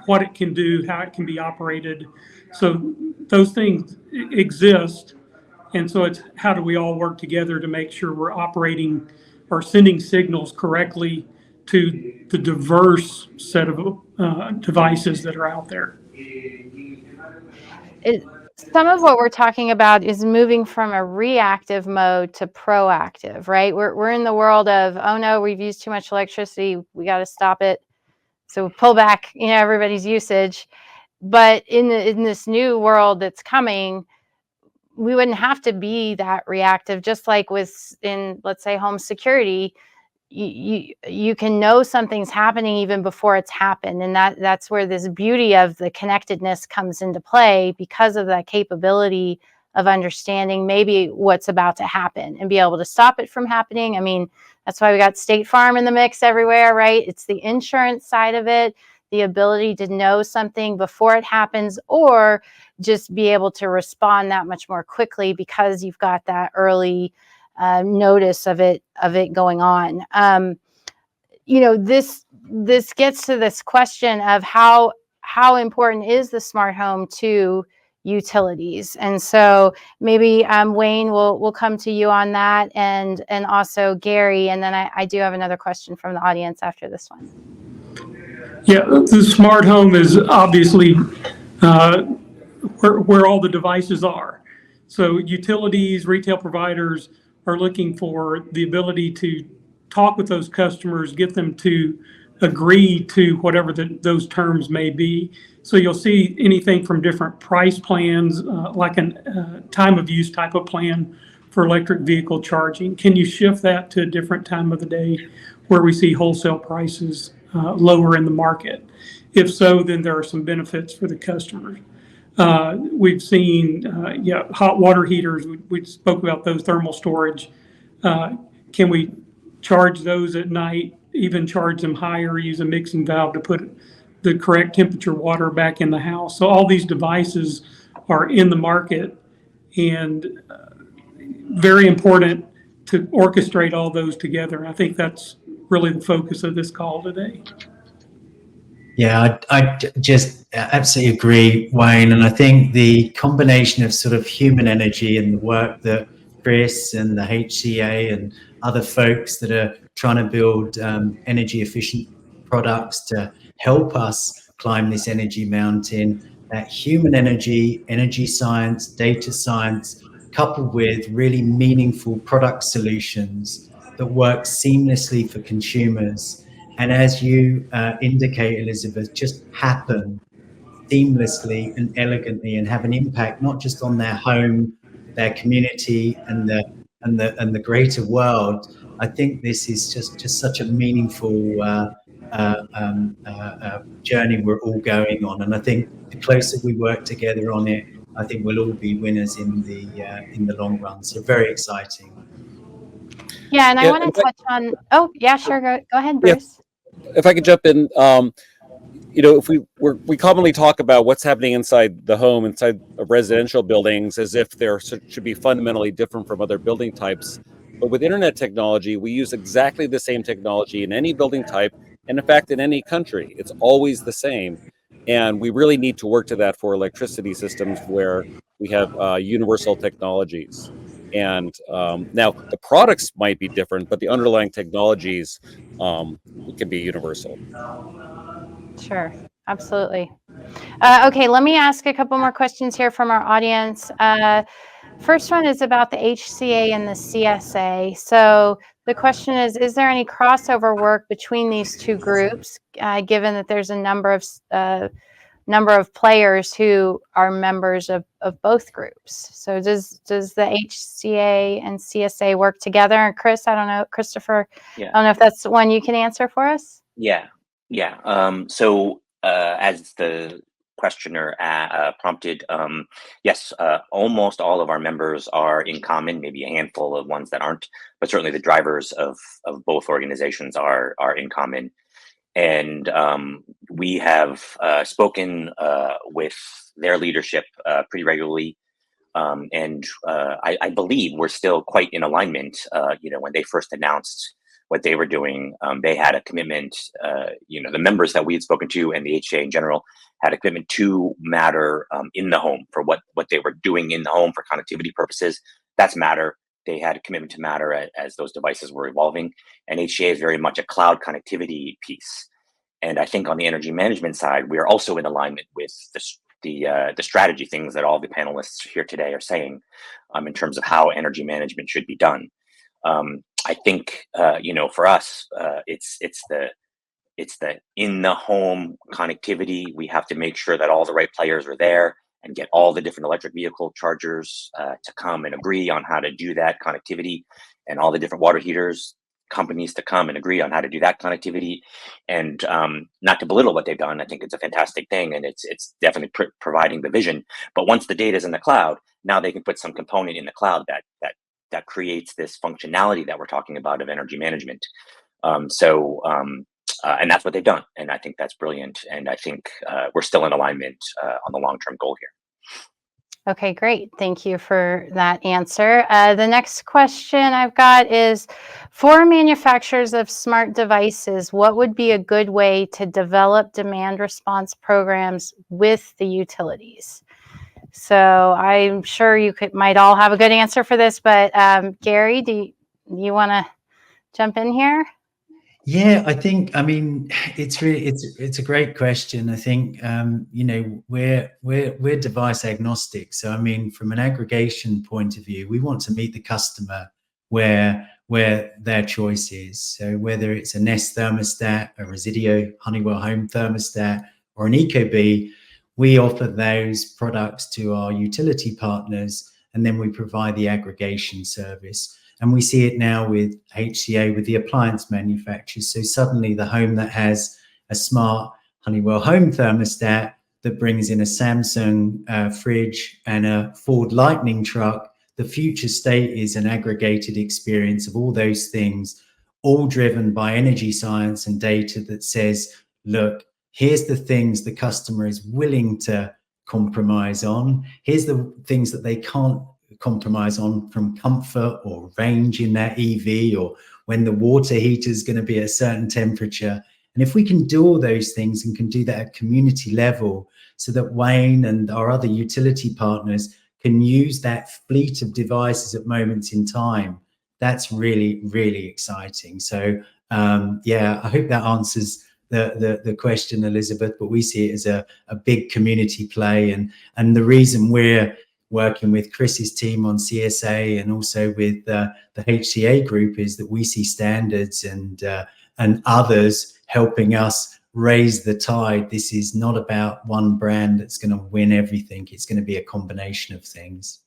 what it can do, how it can be operated. So those things exist. And so it's how do we all work together to make sure we're operating or sending signals correctly to the diverse set of devices that are out there. Some of what we're talking about is moving from a reactive mode to proactive, right? We're in the world of, oh no, we've used too much electricity, we got to stop it. So pull back, everybody's usage. But in this new world that's coming, we wouldn't have to be that reactive. Just like in, let's say, home security, you can know something's happening even before it's happened, and that's where this beauty of the connectedness comes into play, because of that capability of understanding maybe what's about to happen and be able to stop it from happening. I mean, that's why we got State Farm in the mix everywhere, right? It's the insurance side of it, the ability to know something before it happens, or just be able to respond that much more quickly because you've got that early notice of it going on. This gets to this question of how important is the smart home to utilities, and so maybe Wayne will come to you on that, and also Gary, and then I do have another question from the audience after this one. Yeah, the smart home is obviously where all the devices are. So utilities, retail providers are looking for the ability to talk with those customers, get them to agree to whatever those terms may be. So you'll see anything from different price plans, like a time of use type of plan for electric vehicle charging. Can you shift that to a different time of the day where we see wholesale prices lower in the market? If so, then there are some benefits for the customers. We've seen, hot water heaters. We spoke about those, thermal storage. Can we charge those at night, even charge them higher, use a mixing valve to put the correct temperature water back in the house? So all these devices are in the market, and very important to orchestrate all those together. I think that's really the focus of this call today. Yeah, I just absolutely agree, Wayne. And I think the combination of sort of human energy and the work that Chris and the HCA and other folks that are trying to build energy efficient products to help us climb this energy mountain, that human energy science, data science, coupled with really meaningful product solutions that work seamlessly for consumers. And as you indicate, Elizabeth, just happen seamlessly and elegantly and have an impact not just on their home, their community, and the greater world. I think this is just such a meaningful journey we're all going on. And I think the closer we work together on it, I think we'll all be winners in the long run. So very exciting. Yeah, and I want to touch on. Oh, yeah, sure. Go ahead, Bruce. Yeah. If I could jump in, if we commonly talk about what's happening inside the home, inside of residential buildings, as if there should be fundamentally different from other building types. But with internet technology, we use exactly the same technology in any building type, and in fact, in any country, it's always the same. And we really need to work to that for electricity systems where we have universal technologies. And now the products might be different, but the underlying technologies can be universal. Sure, absolutely. Okay, let me ask a couple more questions here from our audience. First one is about the HCA and the CSA. So the question is there any crossover work between these two groups, given that there's a number of players who are members of both groups? So does the HCA and CSA work together? And Chris, I don't know, Christopher, I don't know if that's one you can answer for us. Yeah. So as the questioner prompted, yes, almost all of our members are in common, maybe a handful of ones that aren't, but certainly the drivers of both organizations are in common. And we have spoken with their leadership pretty regularly. And I believe we're still quite in alignment. When they first announced what they were doing, they had a commitment, the members that we had spoken to and the HCA in general had a commitment to Matter in the home for what they were doing in the home for connectivity purposes. That's Matter. They had a commitment to Matter as those devices were evolving. And HCA is very much a cloud connectivity piece. And I think on the energy management side, we are also in alignment with the strategy things that all the panelists here today are saying in terms of how energy management should be done. I think for us, it's the in the home connectivity. We have to make sure that all the right players are there and get all the different electric vehicle chargers to come and agree on how to do that connectivity, and all the different water heaters companies to come and agree on how to do that connectivity. And not to belittle what they've done, I think it's a fantastic thing, and it's definitely providing the vision. But once the data is in the cloud, now they can put some component in the cloud that creates this functionality that we're talking about of energy management. And that's what they've done, and I think that's brilliant. And I think we're still in alignment on the long-term goal here. Okay, great. Thank you for that answer. The next question I've got is, for manufacturers of smart devices, what would be a good way to develop demand response programs with the utilities? So I'm sure you might all have a good answer for this, but Gary, do you want to jump in here? Yeah, it's a great question. I think we're device agnostic. So from an aggregation point of view, we want to meet the customer where their choice is. So whether it's a Nest thermostat, a Resideo Honeywell home thermostat, or an Ecobee, we offer those products to our utility partners, and then we provide the aggregation service. And we see it now with HCA, with the appliance manufacturers. So suddenly the home that has a smart Honeywell home thermostat that brings in a Samsung fridge and a Ford Lightning truck, the future state is an aggregated experience of all those things, all driven by energy science and data that says, look, here's the things the customer is willing to compromise on. Here's the things that they can't compromise on, from comfort or range in their EV, or when the water heater is going to be at a certain temperature. And if we can do all those things and can do that at community level, so that Wayne and our other utility partners can use that fleet of devices at moments in time, that's really, really exciting. So I hope that answers the question, Elizabeth, but we see it as a big community play. And the reason we're working with Chris's team on CSA and also with the HCA group is that we see standards and others helping us raise the tide. This is not about one brand that's going to win everything. It's going to be a combination of things.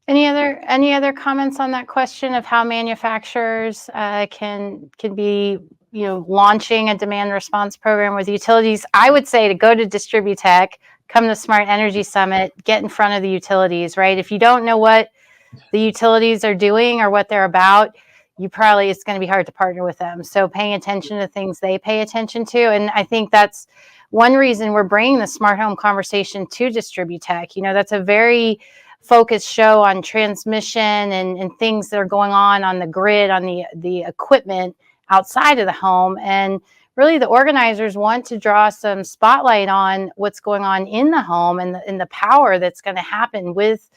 Any other comments on that question of how manufacturers can be launching a demand response program with utilities? I would say to go to DISTRIBUTECH, come to Smart Energy Summit, get in front of the utilities, right? If you don't know what the utilities are doing or what they're about, it's going to be hard to partner with them. So paying attention to things they pay attention to. And I think that's one reason we're bringing the smart home conversation to DISTRIBUTECH. That's a very focused show on transmission and things that are going on the grid, on the equipment outside of the home. And really the organizers want to draw some spotlight on what's going on in the home and the power that's going to happen with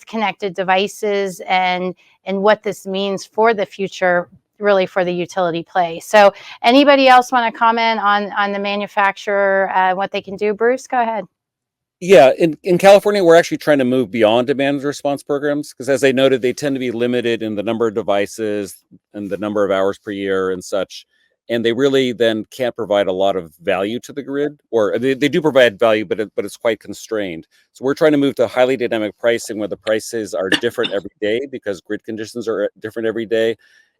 connected devices and what this means for the future, really for the utility play. So anybody else want to comment on the manufacturer, what they can do? Bruce, go ahead. Yeah, in California, we're actually trying to move beyond demand response programs because, as I noted, they tend to be limited in the number of devices and the number of hours per year and such. And they really then can't provide a lot of value to the grid, or they do provide value, but it's quite constrained. So we're trying to move to highly dynamic pricing where the prices are different every day because grid conditions are different every day.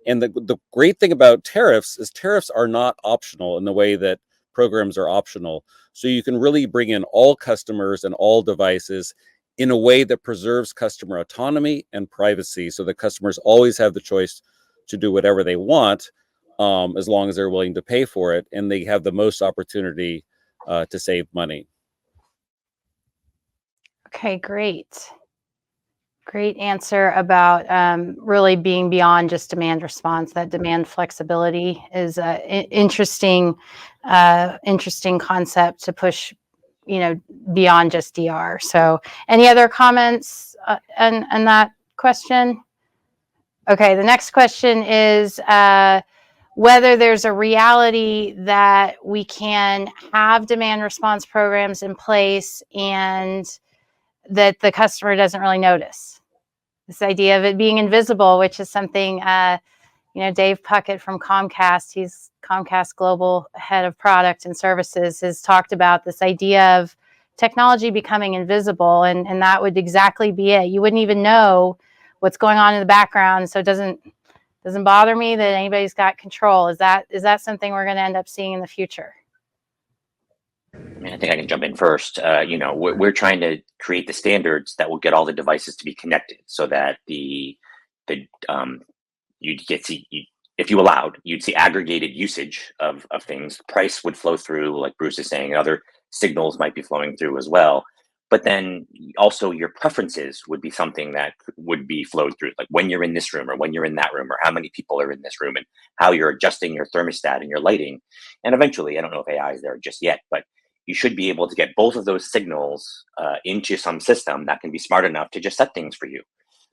And the great thing about tariffs is tariffs are not optional in the way that programs are optional. So you can really bring in all customers and all devices in a way that preserves customer autonomy and privacy, so that customers always have the choice to do whatever they want, as long as they're willing to pay for it, and they have the most opportunity to save money. Okay, great. Great answer about really being beyond just demand response. That demand flexibility is an interesting concept to push, beyond just DR. So any other comments on that question? Okay, the next question is whether there's a reality that we can have demand response programs in place and that the customer doesn't really notice. This idea of it being invisible, which is something, Dave Puckett from Comcast, he's Comcast Global Head of Product and Services, has talked about this idea of technology becoming invisible, and that would exactly be it. You wouldn't even know what's going on in the background, so it doesn't bother me that anybody's got control. Is that something we're going to end up seeing in the future? I mean, I think I can jump in first. We're trying to create the standards that will get all the devices to be connected, so that if you allowed, you'd see aggregated usage of things. Price would flow through, like Bruce is saying, and other signals might be flowing through as well. But then also your preferences would be something that would be flowed through, like when you're in this room or when you're in that room, or how many people are in this room, and how you're adjusting your thermostat and your lighting. And eventually, I don't know if AI is there just yet, but you should be able to get both of those signals into some system that can be smart enough to just set things for you.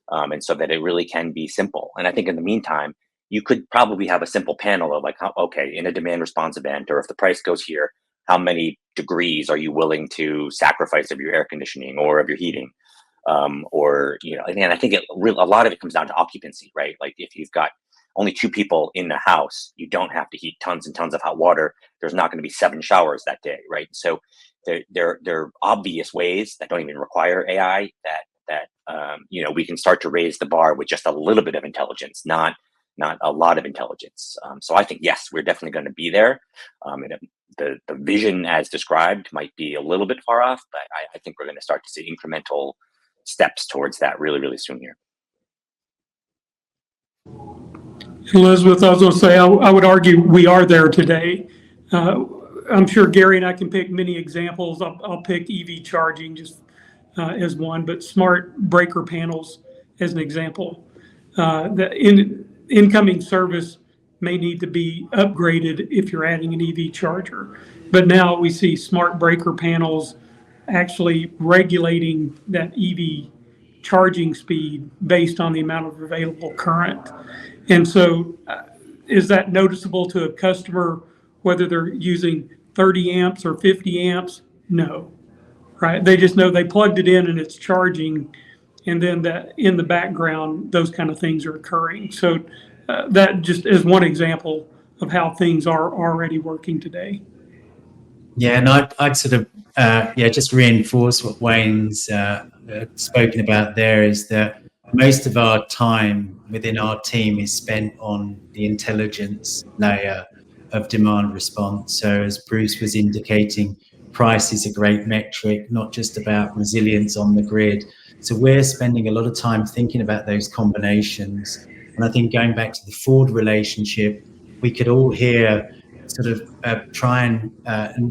And so that it really can be simple. And I think in the meantime, you could probably have a simple panel of like, okay, in a demand response event, or if the price goes here, how many degrees are you willing to sacrifice of your air conditioning or of your heating? And I think a lot of it comes down to occupancy, right? Like if you've got only 2 people in the house, you don't have to heat tons and tons of hot water. There's not going to be 7 showers that day, right? So there are obvious ways that don't even require AI that we can start to raise the bar with just a little bit of intelligence, not a lot of intelligence. So I think, yes, we're definitely going to be there. The vision as described might be a little bit far off, but I think we're going to start to see incremental steps towards that really, really soon here. Elizabeth, I was going to say, I would argue we are there today. I'm sure Gary and I can pick many examples. I'll pick EV charging just as one, but smart breaker panels as an example. The incoming service may need to be upgraded if you're adding an EV charger. But now we see smart breaker panels actually regulating that EV charging speed based on the amount of available current. And so is that noticeable to a customer, whether they're using 30 amps or 50 amps? No, right? They just know they plugged it in and it's charging, and then that in the background, those kind of things are occurring. So that just is one example of how things are already working today. Yeah, and I'd sort of, just reinforce what Wayne's spoken about there, is that most of our time within our team is spent on the intelligence layer of demand response. So as Bruce was indicating, price is a great metric, not just about resilience on the grid. So we're spending a lot of time thinking about those combinations. And I think going back to the Ford relationship, we could all here sort of try and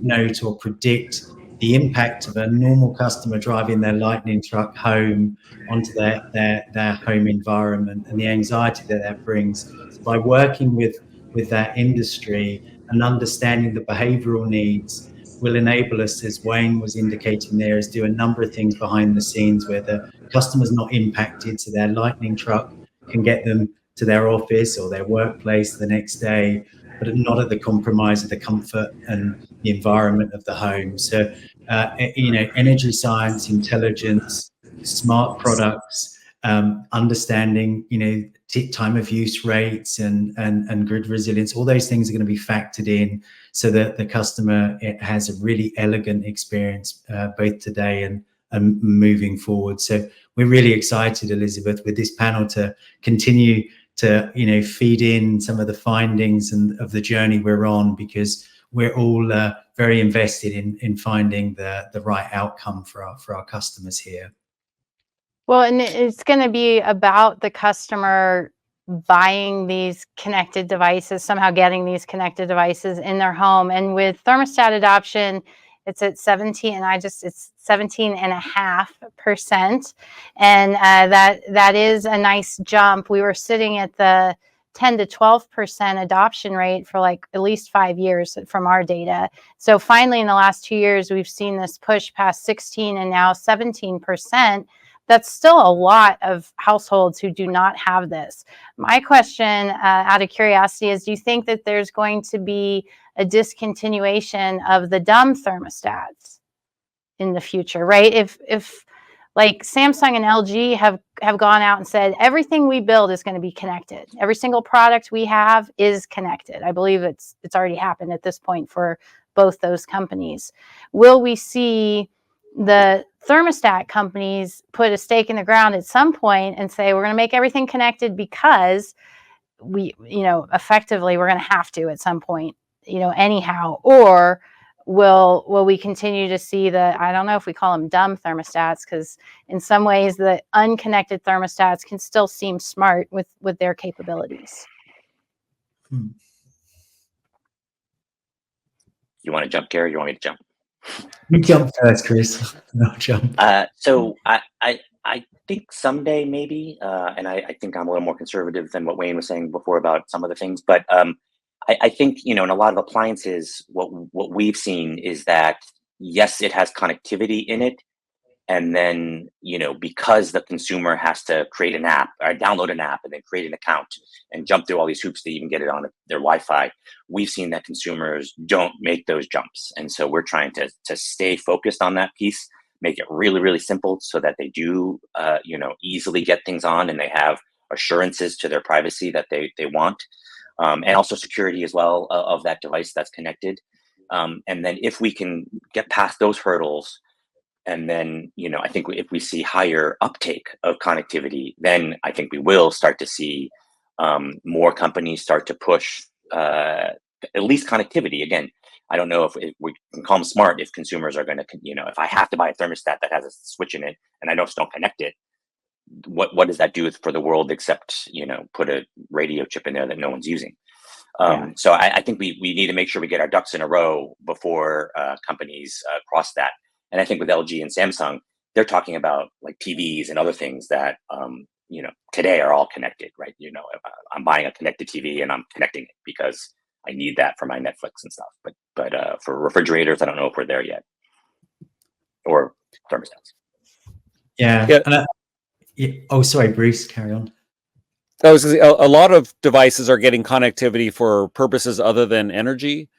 note or predict the impact of a normal customer driving their Lightning truck home onto their home environment and the anxiety that brings. So by working with that industry and understanding the behavioral needs will enable us, as Wayne was indicating there, is do a number of things behind the scenes where the customer's not impacted, so their lightning truck can get them to their office or their workplace the next day, but not at the compromise of the comfort and the environment of the home. So, energy science, intelligence, smart products, understanding, time of use rates and grid resilience, all those things are going to be factored in so that the customer has a really elegant experience both today and moving forward. So we're really excited, Elizabeth, with this panel to continue to feed in some of the findings and of the journey we're on, because we're all very invested in finding the right outcome for our customers here. Well, and it's going to be about the customer buying these connected devices, somehow getting these connected devices in their home. And with thermostat adoption, it's at 17.5%. And that is a nice jump. We were sitting at the 10 to 12% adoption rate for like at least 5 years from our data. So finally, in the last 2 years, we've seen this push past 16 and now 17%. That's still a lot of households who do not have this. My question, out of curiosity, is do you think that there's going to be a discontinuation of the dumb thermostats in the future, right? If like Samsung and LG have gone out and said, everything we build is going to be connected. Every single product we have is connected. I believe it's already happened at this point for both those companies. Will we see the thermostat companies put a stake in the ground at some point and say, we're going to make everything connected because we, effectively we're going to have to at some point, anyhow? Or will we continue to see I don't know if we call them dumb thermostats, because in some ways the unconnected thermostats can still seem smart with their capabilities. You want to jump, Gary? You want me to jump? You jump first, Chris. No, jump. So I think someday maybe, and I think I'm a little more conservative than what Wayne was saying before about some of the things, but I think, in a lot of appliances, what we've seen is that, yes, it has connectivity in it. And then, because the consumer has to create an app or download an app and then create an account and jump through all these hoops to even get it on their Wi-Fi, we've seen that consumers don't make those jumps. And so we're trying to stay focused on that piece, make it really, really simple so that they do, easily get things on and they have assurances to their privacy that they want. And also security as well of that device that's connected. And then if we can get past those hurdles, and then, I think if we see higher uptake of connectivity, then I think we will start to see more companies start to push at least connectivity. Again, I don't know if we can call them smart if consumers are going to, if I have to buy a thermostat that has a switch in it and I just don't connect it, what does that do for the world except, put a radio chip in there that no one's using? So I think we need to make sure we get our ducks in a row before companies cross that. And I think with LG and Samsung, they're talking about like TVs and other things that, today are all connected, right? I'm buying a connected TV and I'm connecting it because I need that for my Netflix and stuff. But for refrigerators, I don't know if we're there yet, or thermostats. Yeah. And sorry, Bruce, carry on. I was gonna say, a lot of devices are getting connectivity for purposes other than energy.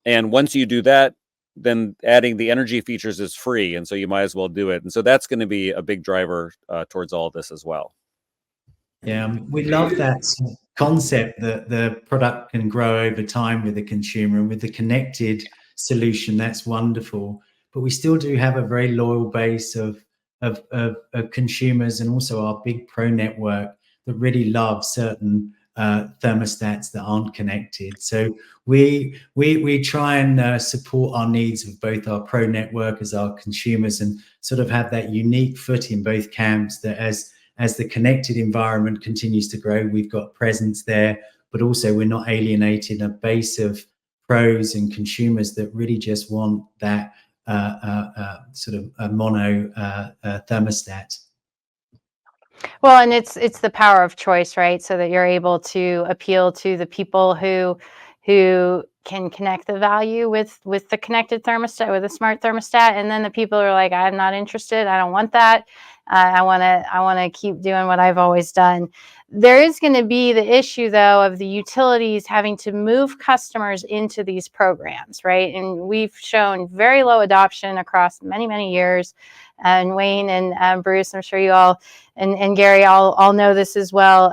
And once you do that, then adding the energy features is free. And so you might as well do it. And so that's going to be a big driver towards all of this as well. Yeah, we love that concept that the product can grow over time with the consumer, and with the connected solution, that's wonderful. But we still do have a very loyal base of consumers, and also our big pro network that really love certain thermostats that aren't connected. So we try and support our needs of both our pro network as our consumers, and sort of have that unique foot in both camps, that as the connected environment continues to grow, we've got presence there, but also we're not alienating a base of pros and consumers that really just want that sort of a mono thermostat. Well, and it's the power of choice, right? So that you're able to appeal to the people who can connect the value with the connected thermostat, with a smart thermostat, and then the people are like, I'm not interested, I don't want that. I want to keep doing what I've always done. There is going to be the issue, though, of the utilities having to move customers into these programs, right? And we've shown very low adoption across many, many years. And Wayne and Bruce, I'm sure you all, and Gary, all know this as well,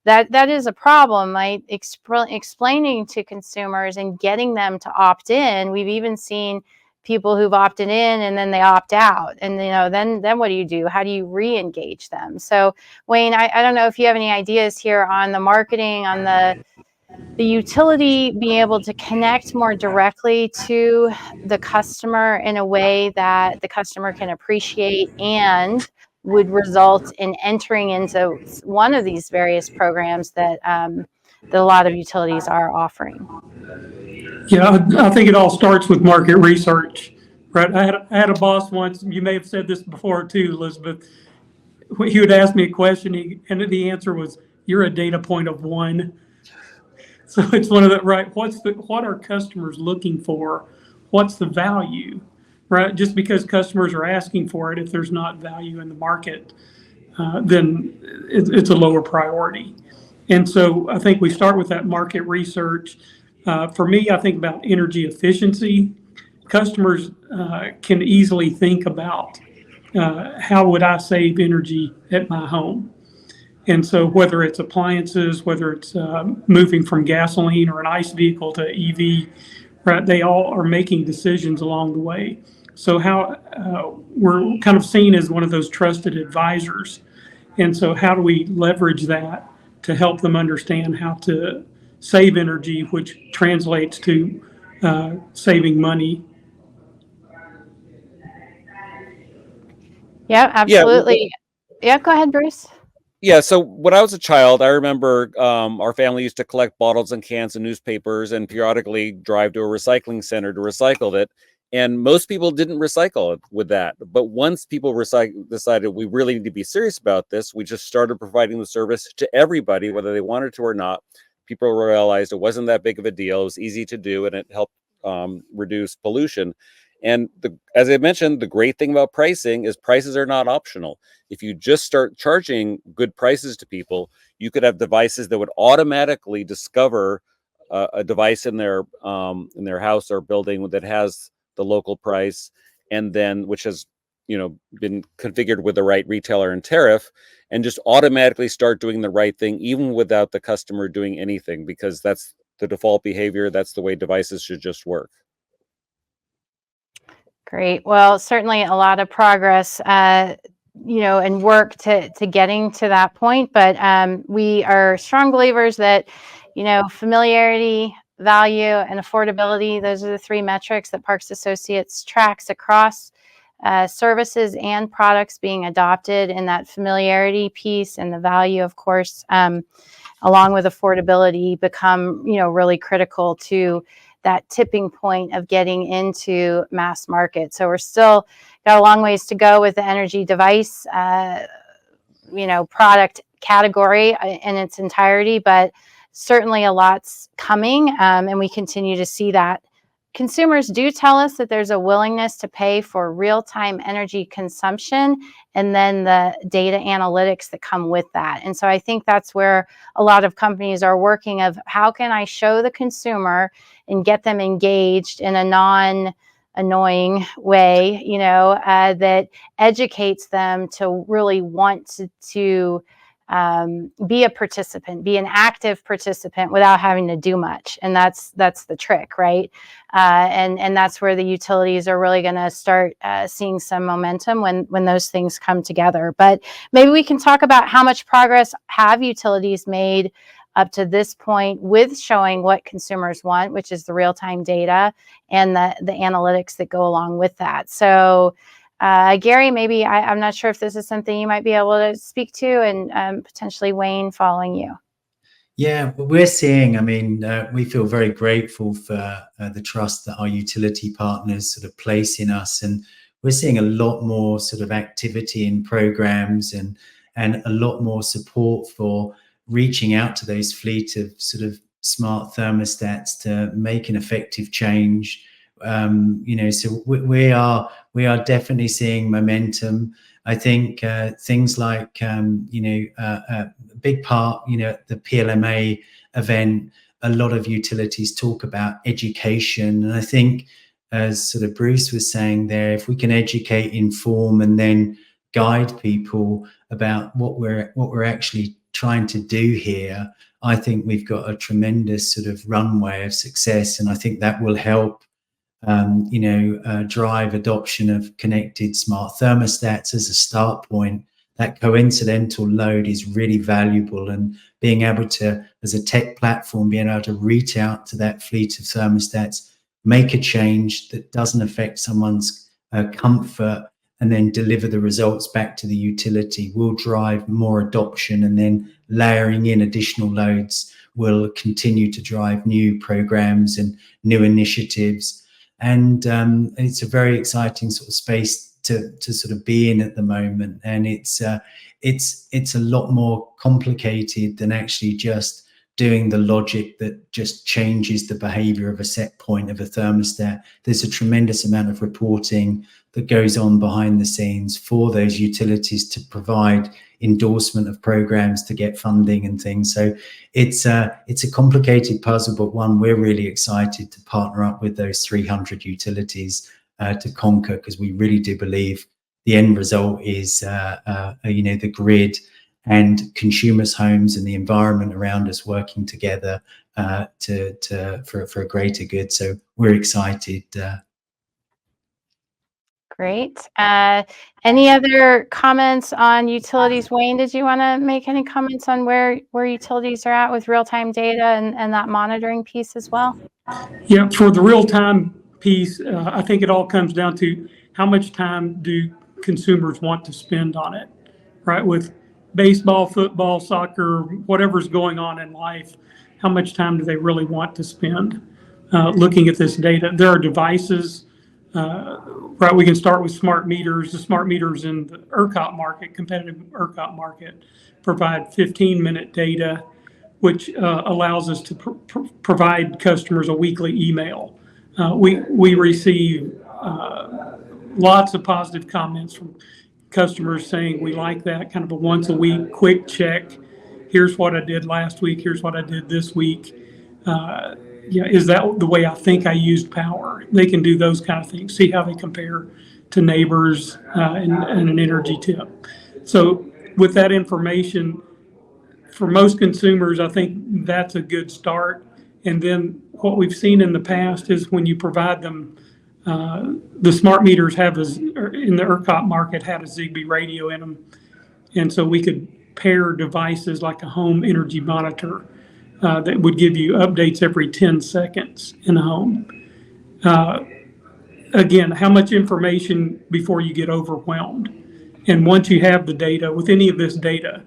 that is a problem, right? Explaining to consumers and getting them to opt in. We've even seen people who've opted in and then they opt out, and then what do? How do you re-engage them? So Wayne, I don't know if you have any ideas here on the marketing, on the utility being able to connect more directly to the customer in a way that the customer can appreciate and would result in entering into one of these various programs that a lot of utilities are offering. Yeah, I think it all starts with market research, right? I had a boss once, you may have said this before too, Elizabeth. He would ask me a question, and the answer was, you're a data point of one. So it's one of the, right, what are customers looking for? What's the value, right? Just because customers are asking for it, if there's not value in the market, then it's a lower priority. And so I think we start with that market research. For me, I think about energy efficiency. Customers can easily think about how would I save energy at my home? And so whether it's appliances, whether it's moving from gasoline or an ICE vehicle to EV, right, they all are making decisions along the way. So how we're kind of seen as one of those trusted advisors. And so how do we leverage that to help them understand how to save energy, which translates to saving money? Yeah, absolutely. Yeah, go ahead, Bruce. Yeah, so when I was a child, I remember our family used to collect bottles and cans and newspapers and periodically drive to a recycling center to recycle it. And most people didn't recycle it with that. But once people decided we really need to be serious about this, we just started providing the service to everybody, whether they wanted to or not. People realized it wasn't that big of a deal. It was easy to do, and it helped reduce pollution. And as I mentioned, the great thing about pricing is prices are not optional. If you just start charging good prices to people, you could have devices that would automatically discover a device in their house or building that has the local price, and then which has been configured with the right retailer and tariff, and just automatically start doing the right thing even without the customer doing anything, because that's the default behavior. That's the way devices should just work. Great. Well, certainly a lot of progress, and work to getting to that point. But we are strong believers that, familiarity, value, and affordability, those are the three metrics that Parks Associates tracks across services and products being adopted. And that familiarity piece and the value, of course, along with affordability, become, really critical to that tipping point of getting into mass market. So we're still got a long ways to go with the energy device, product category in its entirety, but certainly a lot's coming, and we continue to see that. Consumers do tell us that there's a willingness to pay for real-time energy consumption and then the data analytics that come with that. And so I think that's where a lot of companies are working of how can I show the consumer and get them engaged in a non-annoying way, that educates them to really want to be a participant, be an active participant without having to do much. And that's the trick, right? And that's where the utilities are really going to start seeing some momentum when those things come together. But maybe we can talk about how much progress have utilities made up to this point with showing what consumers want, which is the real-time data and the analytics that go along with that. So Gary, maybe I'm not sure if this is something you might be able to speak to, and potentially Wayne following you. Yeah, we're seeing, we feel very grateful for the trust that our utility partners sort of place in us. And we're seeing a lot more sort of activity in programs and a lot more support for reaching out to those fleet of sort of smart thermostats to make an effective change. So we are definitely seeing momentum. I think things like a big part, at the PLMA event, a lot of utilities talk about education, and I think, as sort of Bruce was saying there, if we can educate, inform, and then guide people about what we're actually trying to do here, I think we've got a tremendous sort of runway of success, and I think that will help drive adoption of connected smart thermostats as a start point. That coincidental load is really valuable, and being able to, as a tech platform, being able to reach out to that fleet of thermostats, make a change that doesn't affect someone's comfort, and then deliver the results back to the utility will drive more adoption, and then layering in additional loads will continue to drive new programs and new initiatives. And it's a very exciting sort of space to sort of be in at the moment. And it's a lot more complicated than actually just doing the logic that just changes the behavior of a set point of a thermostat. There's a tremendous amount of reporting that goes on behind the scenes for those utilities to provide endorsement of programs to get funding and things. So it's a complicated puzzle, but one we're really excited to partner up with those 300 utilities to conquer, because we really do believe the end result is the grid and consumers' homes and the environment around us working together for a greater good. So we're excited. Great. Any other comments on utilities? Wayne, did you want to make any comments on where utilities are at with real-time data and that monitoring piece as well? Yeah, for the real-time piece, I think it all comes down to how much time do consumers want to spend on it, right? With baseball, football, soccer, whatever's going on in life, how much time do they really want to spend looking at this data? There are devices, right? We can start with smart meters. The smart meters in the ERCOT market, competitive ERCOT market, provide 15-minute data, which allows us to provide customers a weekly email. We receive lots of positive comments from customers saying we like that kind of a once a week quick check. Here's what I did last week. Here's what I did this week. Is that the way I think I used power? They can do those kind of things, see how they compare to neighbors and an energy tip. So with that information, for most consumers, I think that's a good start. And then what we've seen in the past is when you provide them, the smart meters in the ERCOT market had a Zigbee radio in them. And so we could pair devices like a home energy monitor that would give you updates every 10 seconds in a home. Again, how much information before you get overwhelmed? And once you have the data, with any of this data,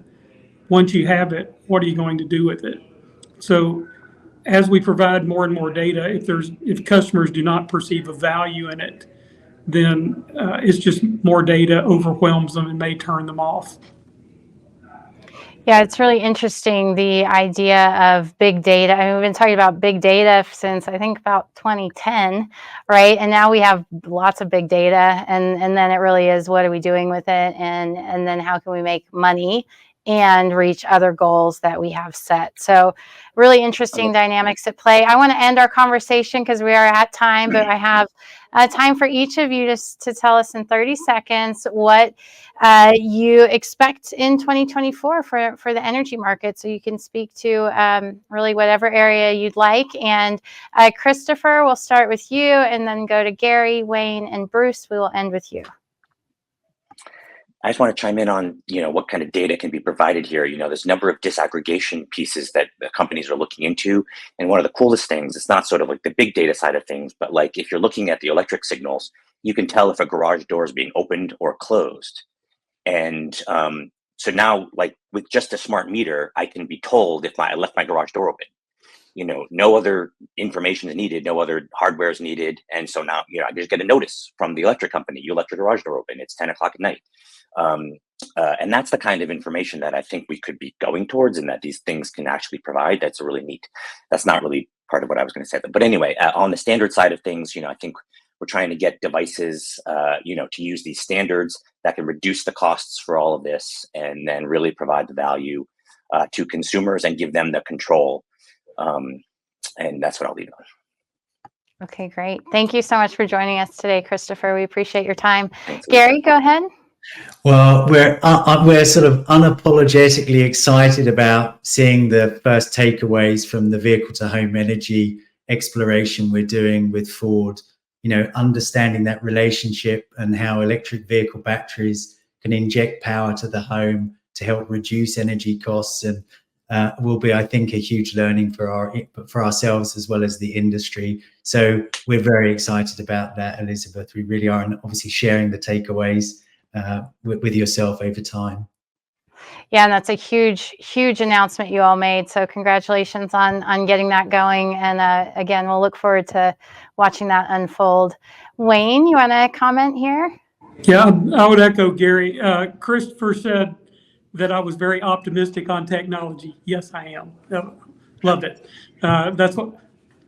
once you have it, what are you going to do with it? So as we provide more and more data, if customers do not perceive a value in it, then it's just more data overwhelms them and may turn them off. Yeah, it's really interesting, the idea of big data. I mean, we've been talking about big data since I think about 2010, right? And now we have lots of big data, and then it really is, what are we doing with it? And then how can we make money and reach other goals that we have set? So really interesting dynamics at play. I want to end our conversation because we are at time, but I have time for each of you to tell us in 30 seconds what you expect in 2024 for the energy market. So you can speak to really whatever area you'd like. And Christopher, we'll start with you and then go to Gary, Wayne, and Bruce. We will end with you. I just want to chime in on, what kind of data can be provided here. There's a number of disaggregation pieces that the companies are looking into. And one of the coolest things, it's not sort of like the big data side of things, but like if you're looking at the electric signals, you can tell if a garage door is being opened or closed. And so now, like with just a smart meter, I can be told if I left my garage door open. No other information is needed, no other hardware is needed. And so now, I just get a notice from the electric company, you left your garage door open, it's 10 o'clock at night. And that's the kind of information that I think we could be going towards, and that these things can actually provide. That's a really neat. That's not really part of what I was going to say. But anyway, on the standard side of things, I think we're trying to get devices, to use these standards that can reduce the costs for all of this, and then really provide the value to consumers and give them the control. And that's what I'll leave it on. Okay, great. Thank you so much for joining us today, Christopher. We appreciate your time. Thanks, Gary, go ahead. Well, we're sort of unapologetically excited about seeing the first takeaways from the vehicle to home energy exploration we're doing with Ford. Understanding that relationship and how electric vehicle batteries can inject power to the home to help reduce energy costs, and will be, I think, a huge learning for ourselves as well as the industry. So we're very excited about that, Elizabeth. We really are, and obviously sharing the takeaways with yourself over time. Yeah, and that's a huge announcement you all made. So congratulations on getting that going. And again, we'll look forward to watching that unfold. Wayne, you want to comment here? Yeah, I would echo Gary. Christopher said that I was very optimistic on technology. Yes, I am. Loved it. That's what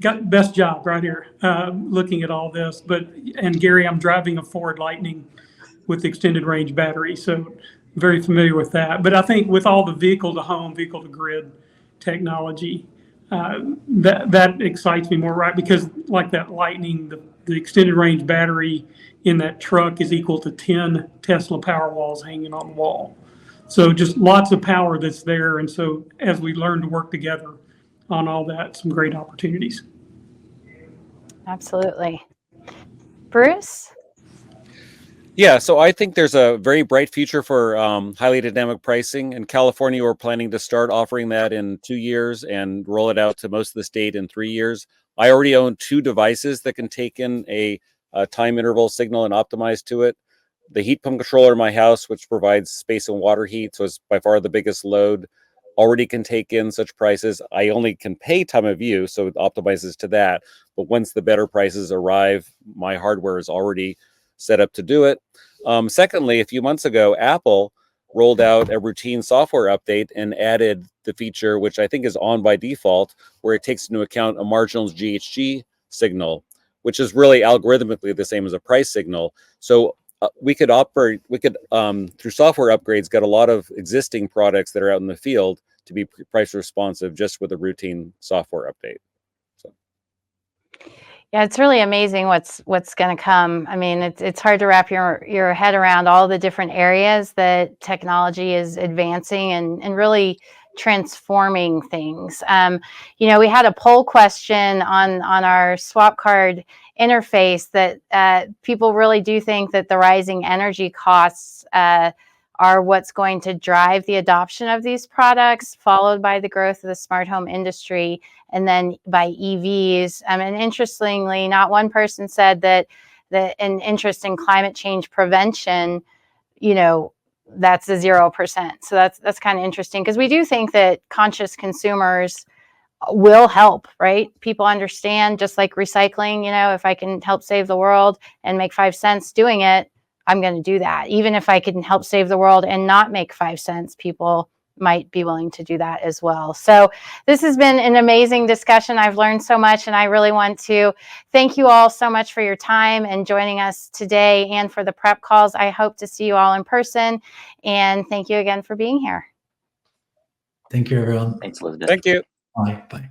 got best job right here, looking at all this. And Gary, I'm driving a Ford Lightning with extended range battery, so very familiar with that. But I think with all the vehicle to home, vehicle to grid technology, that excites me more, right? Because like that Lightning, the extended range battery in that truck is equal to 10 Tesla Powerwalls hanging on the wall. So just lots of power that's there. And so as we learn to work together on all that, some great opportunities. Absolutely. Bruce? Yeah, so I think there's a very bright future for highly dynamic pricing. In California, we're planning to start offering that in 2 years and roll it out to most of the state in 3 years. I already own 2 devices that can take in a time interval signal and optimize to it. The heat pump controller in my house, which provides space and water heat, so it's by far the biggest load, already can take in such prices. I only can pay time of use, so it optimizes to that. But once the better prices arrive, my hardware is already set up to do it. Secondly, a few months ago, Apple rolled out a routine software update and added the feature, which I think is on by default, where it takes into account a marginal GHG signal, which is really algorithmically the same as a price signal. So we could through software upgrades, get a lot of existing products that are out in the field to be price responsive just with a routine software update. Yeah, it's really amazing what's going to come. I mean, it's hard to wrap your head around all the different areas that technology is advancing and really transforming things. We had a poll question on our swap card interface that people really do think that the rising energy costs are what's going to drive the adoption of these products, followed by the growth of the smart home industry, and then by EVs. And interestingly, not one person said that an interest in climate change prevention, that's a 0%. So that's kind of interesting, because we do think that conscious consumers will help, right? People understand, just like recycling, if I can help save the world and make 5 cents doing it, I'm going to do that. Even if I can help save the world and not make 5 cents, people might be willing to do that as well. So this has been an amazing discussion. I've learned so much, and I really want to thank you all so much for your time and joining us today and for the prep calls. I hope to see you all in person, and thank you again for being here. Thank you, everyone. Thanks, Elizabeth. Thank you. Bye. Bye.